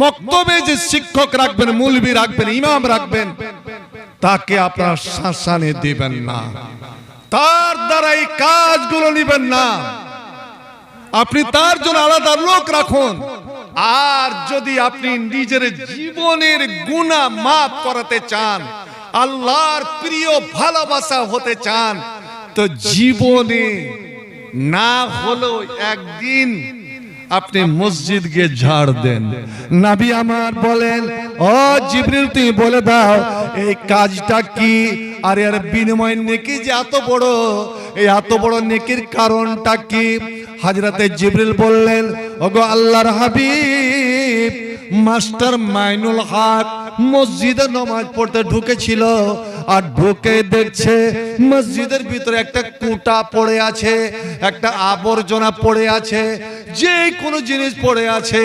মক্তবে যে শিক্ষক রাখবেন, মুলবি রাখবেন, ইমাম রাখবেন, তাকে আপনারা শাসানে দিবেন না, তার দ্বারা এই কাজগুলো নিবেন না, আপনি তার জন্য আলাদা লোক রাখুন। আর যদি আপনি নিজের জীবনের গুনাহ মাফ করাতে চান, আল্লাহর প্রিয় ভালোবাসা হতে চান, তো জীবনে না হলেও একদিন আপনি মসজিদ গিয়ে ঝাড় দেন। নবী আমার বলেন, ও জিবরিল তুমি বলে দাও এই কাজটা কি, আর এর বিনিময় নেকি যে এত বড়, এই এত বড় নেকির কারণটা কি? হযরতে জিবরিল বললেন, ওগো আল্লাহর হাবিব, মাস্টার মাইনুল হক মসজিদে নামাজ পড়তে ঢুকেছিল, আর ঢুকে দেখছে মসজিদের ভিতরে একটা কুটা পড়ে আছে, একটা আবর্জনা পড়ে আছে, যে কোনো জিনিস পড়ে আছে।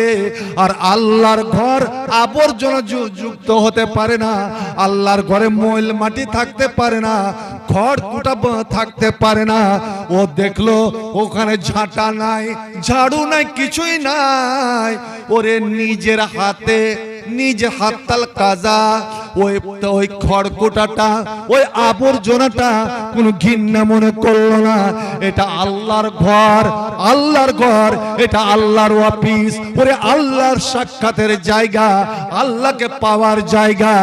আর আল্লাহর ঘর আবর্জনা যুক্ত হতে পারে না, আল্লাহর ঘরে ময়লা মাটি থাকতে পারে না, খড় কুটা থাকতে পারে না। ও দেখলো ওখানে ঝাঁটা নাই, ঝাড়ু নাই, কিছুই নাই। ওরে নিজের হাতে, নিজে হাততাল কাজা ওই খড়কুটাটা, ওই আবর্জনাটা কোনো ঘৃণা মনে করলো না। এটা আল্লাহর ঘর, আল্লাহর ঘর, এটা আল্লাহর অফিস, ওরে আল্লাহর সাক্ষাতের জায়গা, আল্লাহকে পাওয়ার জায়গা,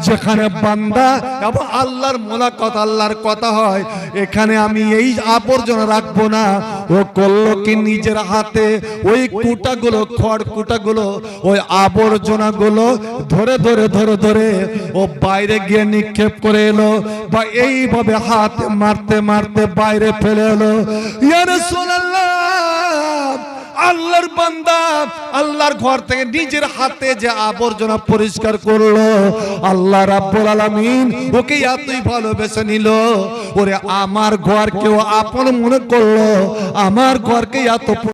যেখানে বান্দা এবং আল্লাহর মোলাকাত, আল্লাহর কথা হয়। এখানে আমি এই আবর্জনা রাখবো না। ও করলো কি, নিজের হাতে ওই কুটাগুলো, খড় কুটাগুলো, ওই আবর্জনাগুলো ধরে ধরে ধরে ধরে ও বাইরে গিয়ে নিক্ষেপ করে এলো, বা এইভাবে হাত মারতে মারতে বাইরে ফেলে এলো। ইয়া রাসূলুল্লাহ, আল্লাহর বান্দা আল্লাহর ঘর থেকে নিজের হাতে যে আবর্জনা পরিষ্কার করলো, আল্লাহ রাব্বুল আলামিন ওকে এতই ভালোবেসে নিল। ওরে আমার ঘর কেউ আপন মনে করলো, আমার ঘরকে এত